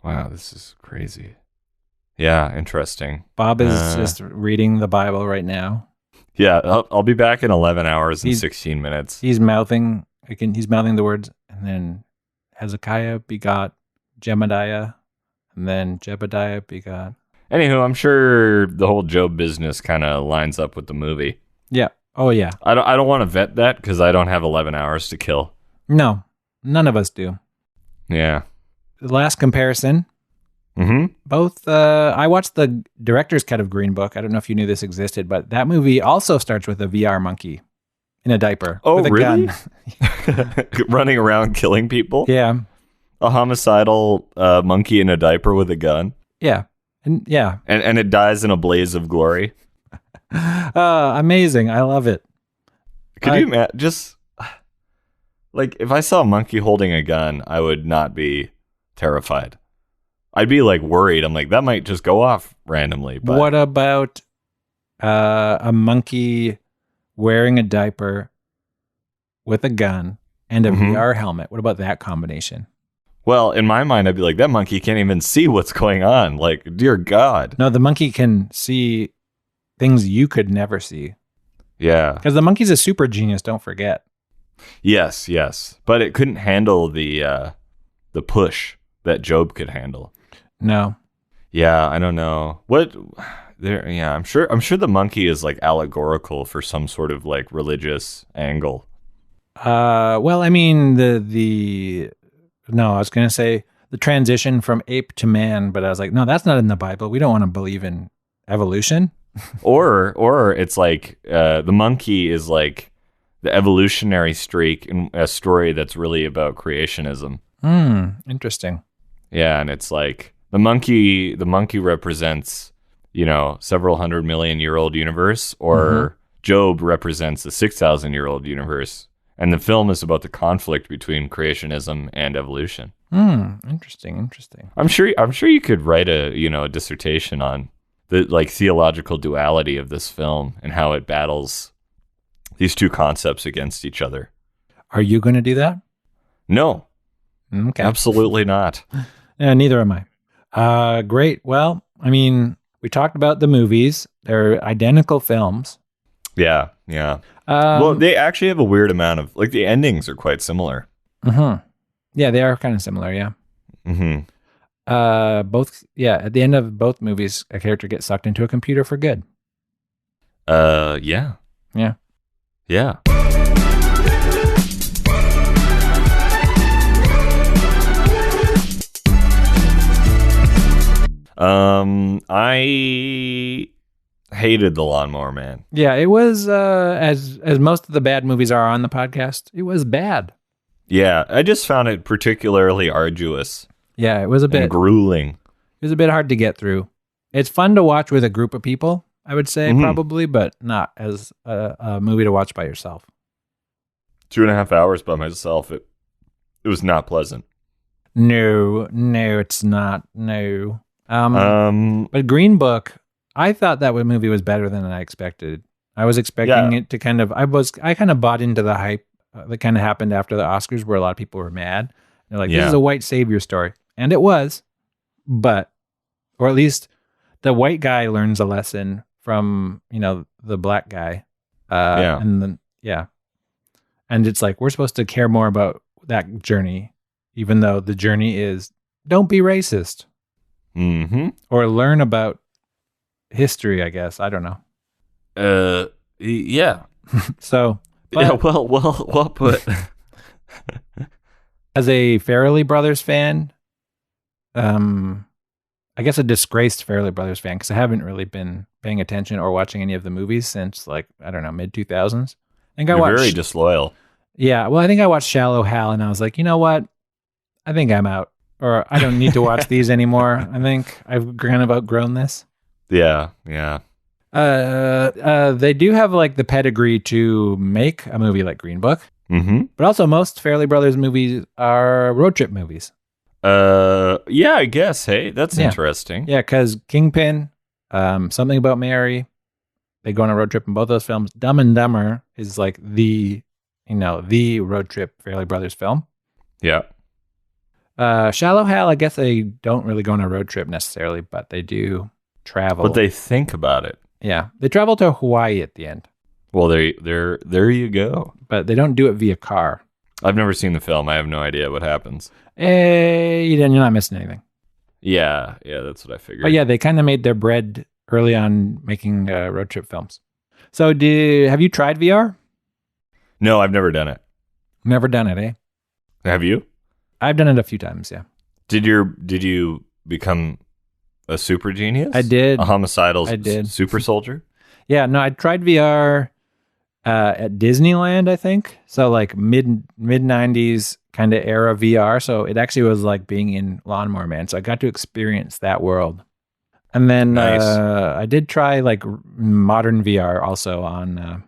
Wow, this is crazy. Yeah, interesting. Bob is just reading the Bible right now. Yeah, I'll be back in 11 hours and 16 minutes. He's mouthing the words, and then Hezekiah begot Jebediah, and then Jebediah begot. Anywho, I'm sure the whole Job business kind of lines up with the movie. Yeah. Oh, yeah. I don't want to vet that because I don't have 11 hours to kill. No, none of us do. Yeah. The last comparison. Mm-hmm. Both, I watched the director's cut of Green Book. I don't know if you knew this existed, but that movie also starts with a VR monkey in a diaper. Oh, with a really? gun. Running around killing people? Yeah. A homicidal monkey in a diaper with a gun? Yeah. And it dies in a blaze of glory? Amazing. I love it. Could you imagine? Just, like, if I saw a monkey holding a gun, I would not be terrified. I'd be like worried. I'm like, that might just go off randomly. But what about a monkey wearing a diaper with a gun and a VR helmet? What about that combination? Well, in my mind, I'd be like, that monkey can't even see what's going on. Like, dear God. No, the monkey can see things you could never see. Yeah. Because the monkey's a super genius, don't forget. Yes. But it couldn't handle the push that Job could handle. No. Yeah, I don't know. I'm sure the monkey is like allegorical for some sort of like religious angle. Well, I mean I was going to say the transition from ape to man, but I was like, no, that's not in the Bible. We don't want to believe in evolution. or it's like the monkey is like the evolutionary streak in a story that's really about creationism. Interesting. Yeah, and it's like the monkey represents, several 100-million-year-old universe, or Job represents a 6,000-year-old universe. And the film is about the conflict between creationism and evolution. Interesting. I'm sure you could write a dissertation on the like theological duality of this film and how it battles these two concepts against each other. Are you going to do that? No. Okay. Absolutely not. Neither am I. Great. Well, I mean, we talked about the movies. They're identical films. Yeah. Well, they actually have a weird amount of, like, the endings are quite similar. Yeah, they are kind of similar, yeah. At the end of both movies, a character gets sucked into a computer for good. Yeah. I hated The Lawnmower Man. Yeah, it was as most of the bad movies are on the podcast. It was bad. Yeah, I just found it particularly arduous Yeah, it was a and bit grueling. hard to get through. It's fun to watch with a group of people, I would say, probably, but not as a movie to watch by yourself. 2.5 hours by myself. It was not pleasant. No, it's not. No. But Green Book, I thought that movie was better than I expected. I was expecting it to I kind of bought into the hype that kind of happened after the Oscars, where a lot of people were mad. They're like, this is a white savior story. And it was, or at least the white guy learns a lesson from, the black guy. And it's like, we're supposed to care more about that journey, even though the journey is don't be racist. Mm-hmm. Or learn about history, I guess. I don't know. Yeah. So, yeah, well put. As a Farrelly Brothers fan, I guess a disgraced Farrelly Brothers fan, because I haven't really been paying attention or watching any of the movies since, like, I don't know, mid-2000s. You're very disloyal. Yeah, well, I think I watched Shallow Hal, and I was like, you know what? I think I'm out. Or I don't need to watch these anymore. I think I've kind of outgrown this. Yeah. They do have like the pedigree to make a movie like Green Book. Mm-hmm. But also most Farrelly Brothers movies are road trip movies. Yeah, I guess. Hey, that's interesting. Yeah, because Kingpin, Something About Mary, they go on a road trip in both those films. Dumb and Dumber is like the road trip Farrelly Brothers film. Yeah. Shallow Hal, I guess they don't really go on a road trip necessarily, but they do travel. But they think about it. Yeah, they travel to Hawaii at the end. Well, there you go. But they don't do it via car. I've never seen the film. I have no idea what happens. You're not missing anything. Yeah, that's what I figured. But yeah, they kind of made their bread early on making road trip films. So have you tried VR? No, I've never done it. Never done it, eh? Have you? I've done it a few times, yeah. Did you become a super genius? I did. A homicidal super soldier? Yeah, no, I tried VR at Disneyland, I think. So like mid 90s kind of era VR. So it actually was like being in Lawnmower Man. So I got to experience that world. And then nice. I did try like modern VR also on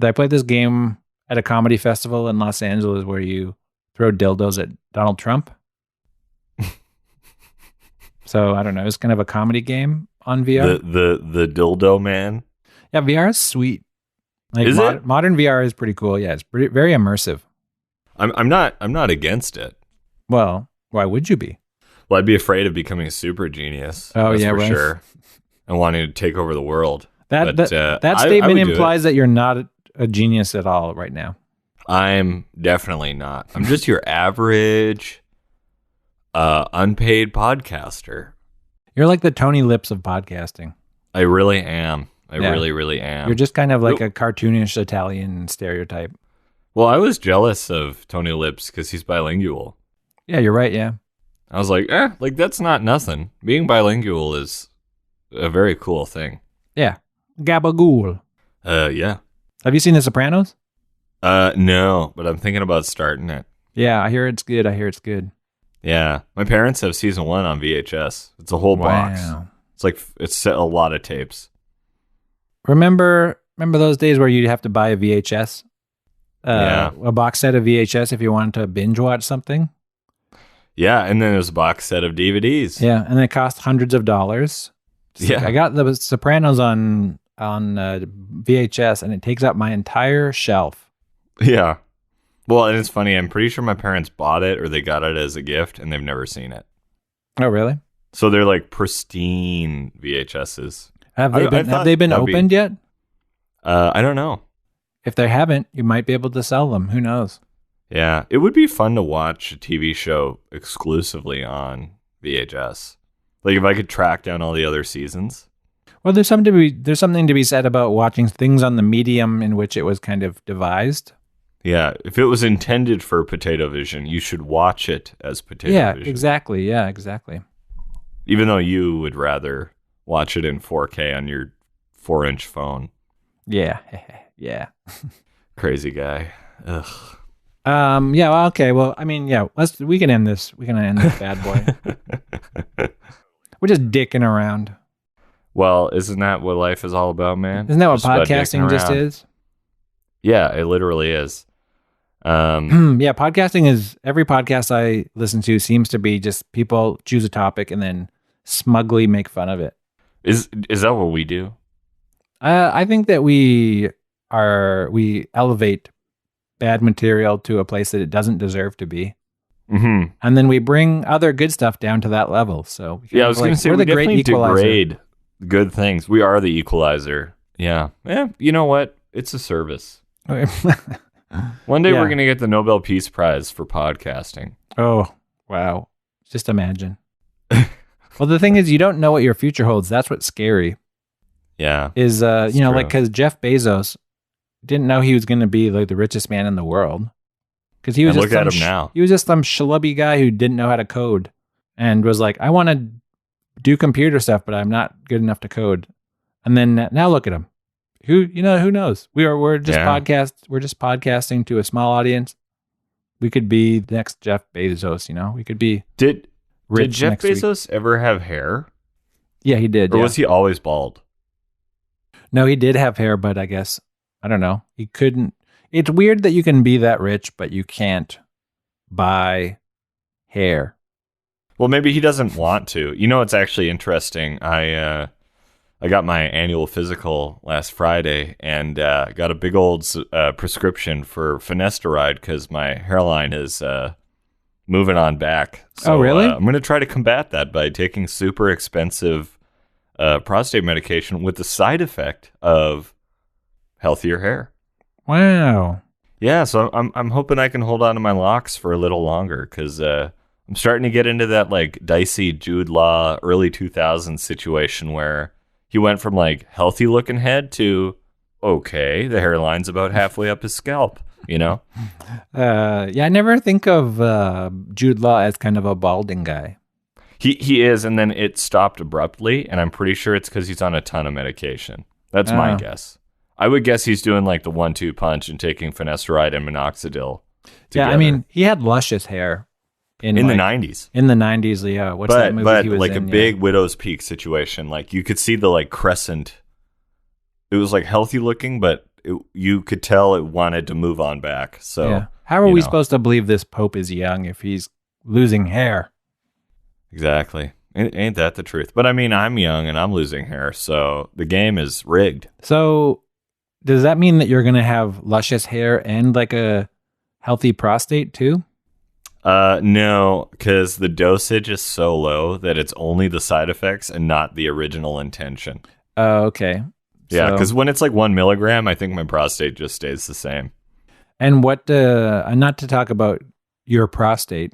I played this game at a comedy festival in Los Angeles where you throw dildos at Donald Trump. So I don't know. It's kind of a comedy game on VR. The dildo man. Yeah, VR is sweet. Like is it? Modern VR is pretty cool. Yeah, it's very immersive. I'm not against it. Well, why would you be? Well, I'd be afraid of becoming a super genius. Oh, that's yeah, for right. Sure. And wanting to take over the world. That statement implies that you're not a genius at all right now. I'm definitely not. I'm just your average unpaid podcaster. You're like the Tony Lips of podcasting. I really am. I really am. You're just kind of like a cartoonish Italian stereotype. Well, I was jealous of Tony Lips because he's bilingual. Yeah, you're right, yeah. I was like, that's not nothing. Being bilingual is a very cool thing. Yeah. Gabagool. Yeah. Have you seen The Sopranos? No, but I'm thinking about starting it. Yeah, I hear it's good. Yeah. My parents have season 1 on VHS. It's a whole box. It's like, it's a lot of tapes. Remember those days where you'd have to buy a VHS? A box set of VHS if you wanted to binge watch something? Yeah, and then there's a box set of DVDs. Yeah, and it cost hundreds of dollars. Yeah. I got The Sopranos on VHS, and it takes up my entire shelf. Yeah. Well, and it's funny. I'm pretty sure my parents bought it or they got it as a gift, and they've never seen it. Oh, really? So they're like pristine VHSs. Have they been opened yet? I don't know. If they haven't, you might be able to sell them. Who knows? Yeah, it would be fun to watch a TV show exclusively on VHS. Like if I could track down all the other seasons. Well, there's something to be said about watching things on the medium in which it was kind of devised. Yeah, if it was intended for Potato Vision, you should watch it as Potato Vision. Exactly. Yeah, exactly. Even though you would rather watch it in 4K on your 4-inch phone. Yeah. Yeah. Crazy guy. Ugh. Yeah. Well, okay. Well, I mean, yeah. We can end this. We can end this bad boy. We're just dicking around. Well, isn't that what life is all about, man? Isn't that what Just about podcasting dicking just around. is? Yeah, it literally is. Yeah, podcasting is every podcast I listen to seems to be just people choose a topic and then smugly make fun of it. Is that what we do? I think that we elevate bad material to a place that it doesn't deserve to be. Mm-hmm. And then we bring other good stuff down to that level. So Yeah, I was going to say we're we the great definitely equalizer. degrade good things. We are the equalizer. Yeah. You know what? It's a service. One day Yeah. we're going to get the Nobel Peace Prize for podcasting. Oh, wow. Just imagine. Well, the thing is, you don't know what your future holds. That's what's scary. Yeah. Is, It's like, true. because Jeff Bezos didn't know he was going to be like the richest man in the world. Because he was And just look at some him now. He was just some schlubby guy who didn't know how to code and was like, I want to do computer stuff, but I'm not good enough to code. And then now look at him. Who knows? We're just We're just podcasting to a small audience. We could be the next Jeff Bezos. We could be Did rich Jeff next week. Bezos ever have hair? Yeah, he did. Or Yeah. was he always bald? No, he did have hair, but I guess I don't know. He couldn't. It's weird that you can be that rich, but you can't buy hair. Well, maybe he doesn't want to. It's actually interesting. I got my annual physical last Friday and got a big old prescription for finasteride because my hairline is moving on back. So, Oh, really? I'm going to try to combat that by taking super expensive prostate medication with the side effect of healthier hair. Wow. Yeah, so I'm hoping I can hold on to my locks for a little longer because I'm starting to get into that like dicey Jude Law early 2000s situation where he went from like healthy looking head to okay, the hairline's about halfway up his scalp. Yeah, I never think of Jude Law as kind of a balding guy. He is, and then it stopped abruptly, and I'm pretty sure it's because he's on a ton of medication. That's my Oh. guess. I would guess he's doing like the 1-2 punch and taking finasteride and minoxidil. Yeah, I together. mean, he had luscious hair in the like, 90s. In the 90s, yeah. What's that movie But he was like in? a big widow's peak situation. Like you could see the like crescent. It was like healthy looking, but you could tell it wanted to move on back. So Yeah. How are we supposed to believe this Pope is young if he's losing hair? Exactly. Ain't that the truth? But I mean, I'm young and I'm losing hair, so the game is rigged. So does that mean that you're going to have luscious hair and like a healthy prostate too? No, because the dosage is so low that it's only the side effects and not the original intention. Oh, okay. Yeah, So- because when it's like 1 milligram, I think my prostate just stays the same. And what, not to talk about your prostate,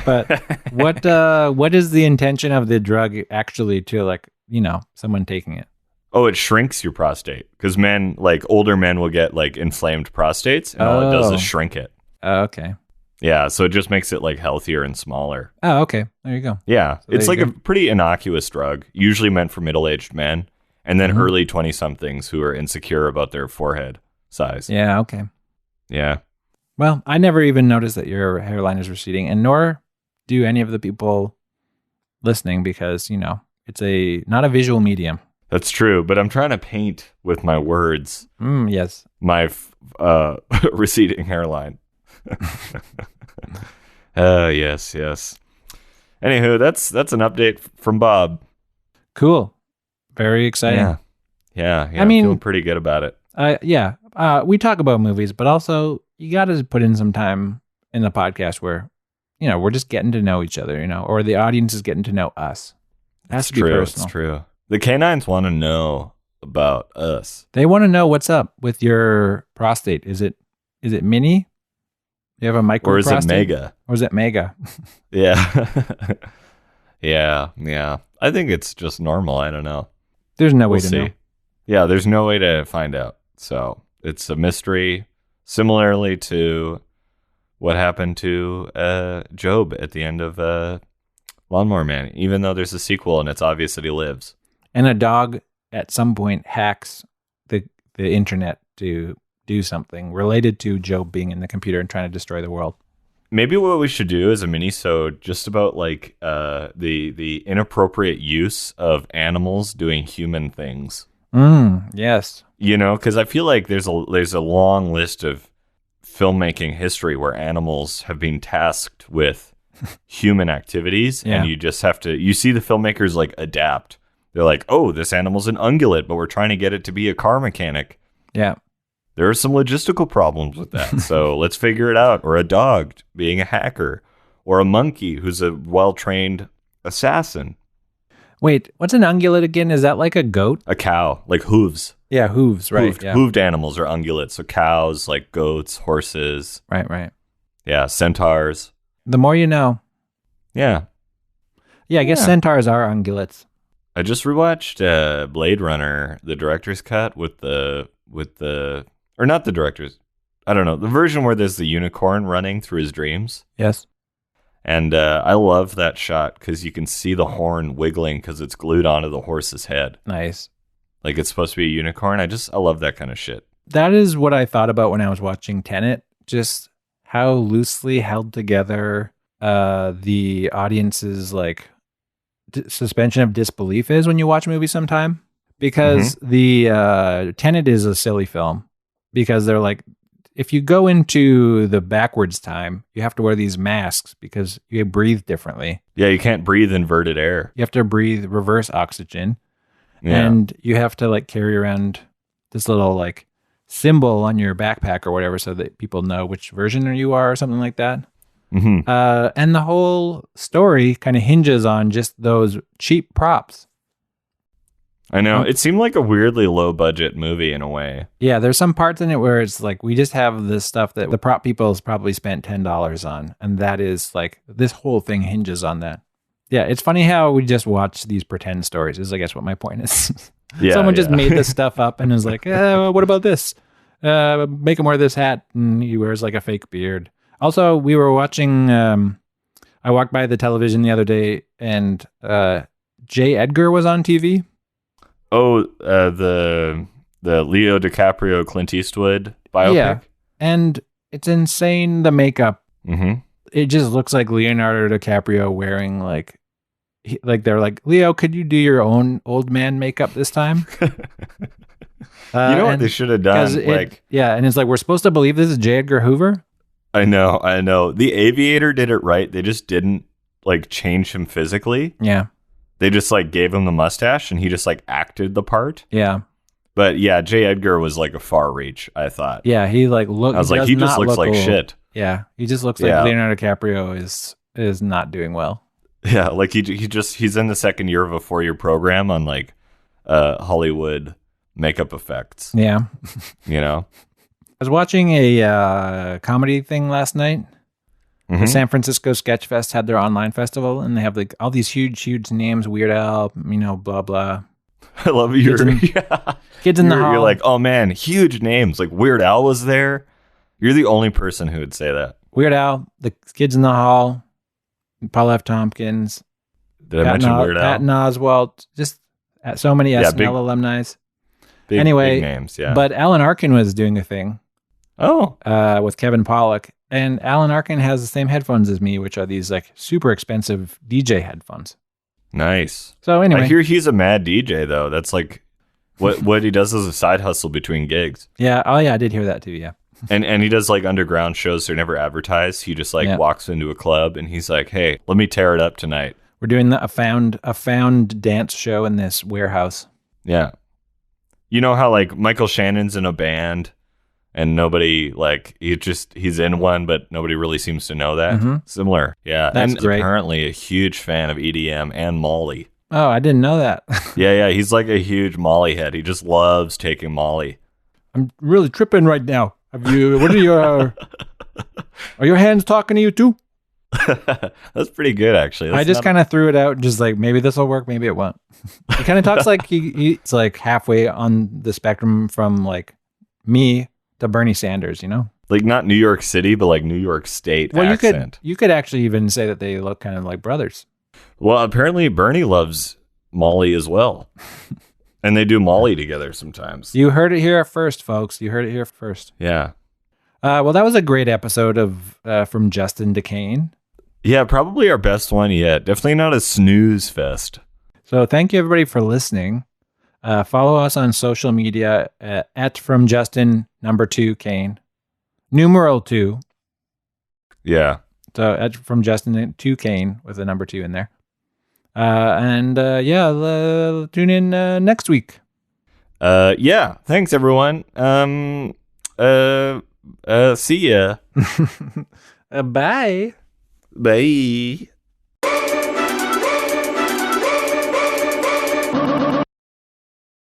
but what is the intention of the drug actually to like, someone taking it? Oh, it shrinks your prostate because men, like older men, will get like inflamed prostates, and all it does Oh. is shrink it. Oh, okay. Yeah, so it just makes it like healthier and smaller. Oh, okay. There you go. Yeah, there it's you like go. a pretty innocuous drug, usually meant for middle-aged men, and then early 20-somethings who are insecure about their forehead size. Yeah, okay. Yeah. Well, I never even noticed that your hairline is receding, and nor do any of the people listening because, it's not a visual medium. That's true, but I'm trying to paint with my words Yes. my receding hairline. Yes. Anywho, that's an update from Bob. Cool. Very exciting. Yeah. I mean- I'm feeling pretty good about it. Yeah. We talk about movies, but also you got to put in some time in the podcast where, we're just getting to know each other, or the audience is getting to know us. It has to be personal. It's true. The canines want to know about us. They want to know what's up with your prostate. Is it mini? Do you have a micro Or is it prostate? mega? Or is it mega? Yeah. Yeah. I think it's just normal. I don't know. There's no way We'll to see. know. Yeah, there's no way to find out. So it's a mystery, similarly to what happened to Job at the end of Lawnmower Man, even though there's a sequel and it's obvious that he lives. And a dog at some point hacks the internet to do something related to Joe being in the computer and trying to destroy the world. Maybe what we should do is a mini-sode just about like the inappropriate use of animals doing human things. Yes. You know, because I feel like there's a long list of filmmaking history where animals have been tasked with human activities, and you just have to. You see the filmmakers like adapt. They're like, oh, this animal's an ungulate, but we're trying to get it to be a car mechanic. Yeah. There are some logistical problems with that, so let's figure it out. Or a dog being a hacker, or a monkey who's a well-trained assassin. Wait, what's an ungulate again? Is that like a goat? A cow, like hooves. Yeah, hooves, right. Hooved animals are ungulates. So cows, like goats, horses. Right. Yeah, centaurs. The more you know. Yeah. Yeah, I guess centaurs are ungulates. I just rewatched Blade Runner, the director's cut with the or not the director's. I don't know, the version where there's the unicorn running through his dreams. Yes. And I love that shot because you can see the horn wiggling because it's glued onto the horse's head. Nice. Like it's supposed to be a unicorn. I love that kind of shit. That is what I thought about when I was watching Tenet. Just how loosely held together the audience's like suspension of disbelief is when you watch a movie sometime. Because the Tenet is a silly film. Because they're like, if you go into the backwards time, you have to wear these masks because you breathe differently. Yeah, you can't breathe inverted air. You have to breathe reverse oxygen. Yeah. And you have to like carry around this little like symbol on your backpack or whatever so that people know which version you are or something like that. Mm-hmm. And the whole story kind of hinges on just those cheap props. I know. It seemed like a weirdly low budget movie in a way. Yeah, there's some parts in it where it's like we just have this stuff that the prop people has probably spent $10 on. And that is like this whole thing hinges on that. Yeah, it's funny how we just watch these pretend stories is I guess what my point is. Someone just made this stuff up and is like, what about this? Make him wear this hat. And he wears like a fake beard. Also, we were watching, I walked by the television the other day and J. Edgar was on TV. Oh, the Leo DiCaprio, Clint Eastwood biopic? Yeah, and it's insane, the makeup. Mm-hmm. It just looks like Leonardo DiCaprio wearing like they're like, Leo, could you do your own old man makeup this time? You know what they should have done? And it's like, we're supposed to believe this is J. Edgar Hoover? I know. The Aviator did it right. They just didn't like change him physically. Yeah. They just like gave him the mustache and he just like acted the part. Yeah. But yeah, J. Edgar was like a far reach, I thought. Yeah, he like looked. I was like, he just looks like shit. Yeah, he just looks like Leonardo DiCaprio is not doing well. Yeah, like he's in the second year of a 4-year program on like Hollywood makeup effects. Yeah. You know? I was watching a comedy thing last night. Mm-hmm. The San Francisco Sketch Fest had their online festival, and they have like all these huge names, Weird Al, blah, blah. I love you. Kids in the Hall. You're like, oh man, huge names. Like Weird Al was there. You're the only person who would say that. Weird Al, the Kids in the Hall, Paul F. Tompkins. Did I mention Weird Al? Patton Oswalt. Just so many SNL alumni. Big names, yeah. But Alan Arkin was doing a thing. Oh. With Kevin Pollak. And Alan Arkin has the same headphones as me, which are these like super expensive DJ headphones. Nice. So anyway. I hear he's a mad DJ though. That's like what he does as a side hustle between gigs. Yeah. Oh yeah, I did hear that too, yeah. And he does like underground shows. They're never advertised. He just like walks into a club and he's like, "Hey, let me tear it up tonight." We're doing a found dance show in this warehouse. Yeah. You know how like Michael Shannon's in a band and nobody like he's in one, but nobody really seems to know that. Mm-hmm. Similar. Yeah. That's and great. Apparently a huge fan of EDM and Molly. Oh, I didn't know that. Yeah. He's like a huge Molly head. He just loves taking Molly. I'm really tripping right now. What are your are your hands talking to you too? That's pretty good, actually. I just kind of threw it out, just like maybe this will work, maybe it won't. He kind of talks like he's like halfway on the spectrum from like me to Bernie Sanders, you know? Like not New York City, but like New York State accent. You could actually even say that they look kind of like brothers. Well, apparently Bernie loves Molly as well. And they do Molly together sometimes. You heard it here first, folks. You heard it here first. Yeah. Well, that was a great episode of From Justin to Kane. Yeah, probably our best one yet. Definitely not a snooze fest. So thank you, everybody, for listening. Follow us on social media at From Justin #2 Kane. Numeral 2. Yeah. So at From Justin to Kane with the number 2 in there. Tune in next week. Yeah. Thanks, everyone. See ya. Bye. Bye.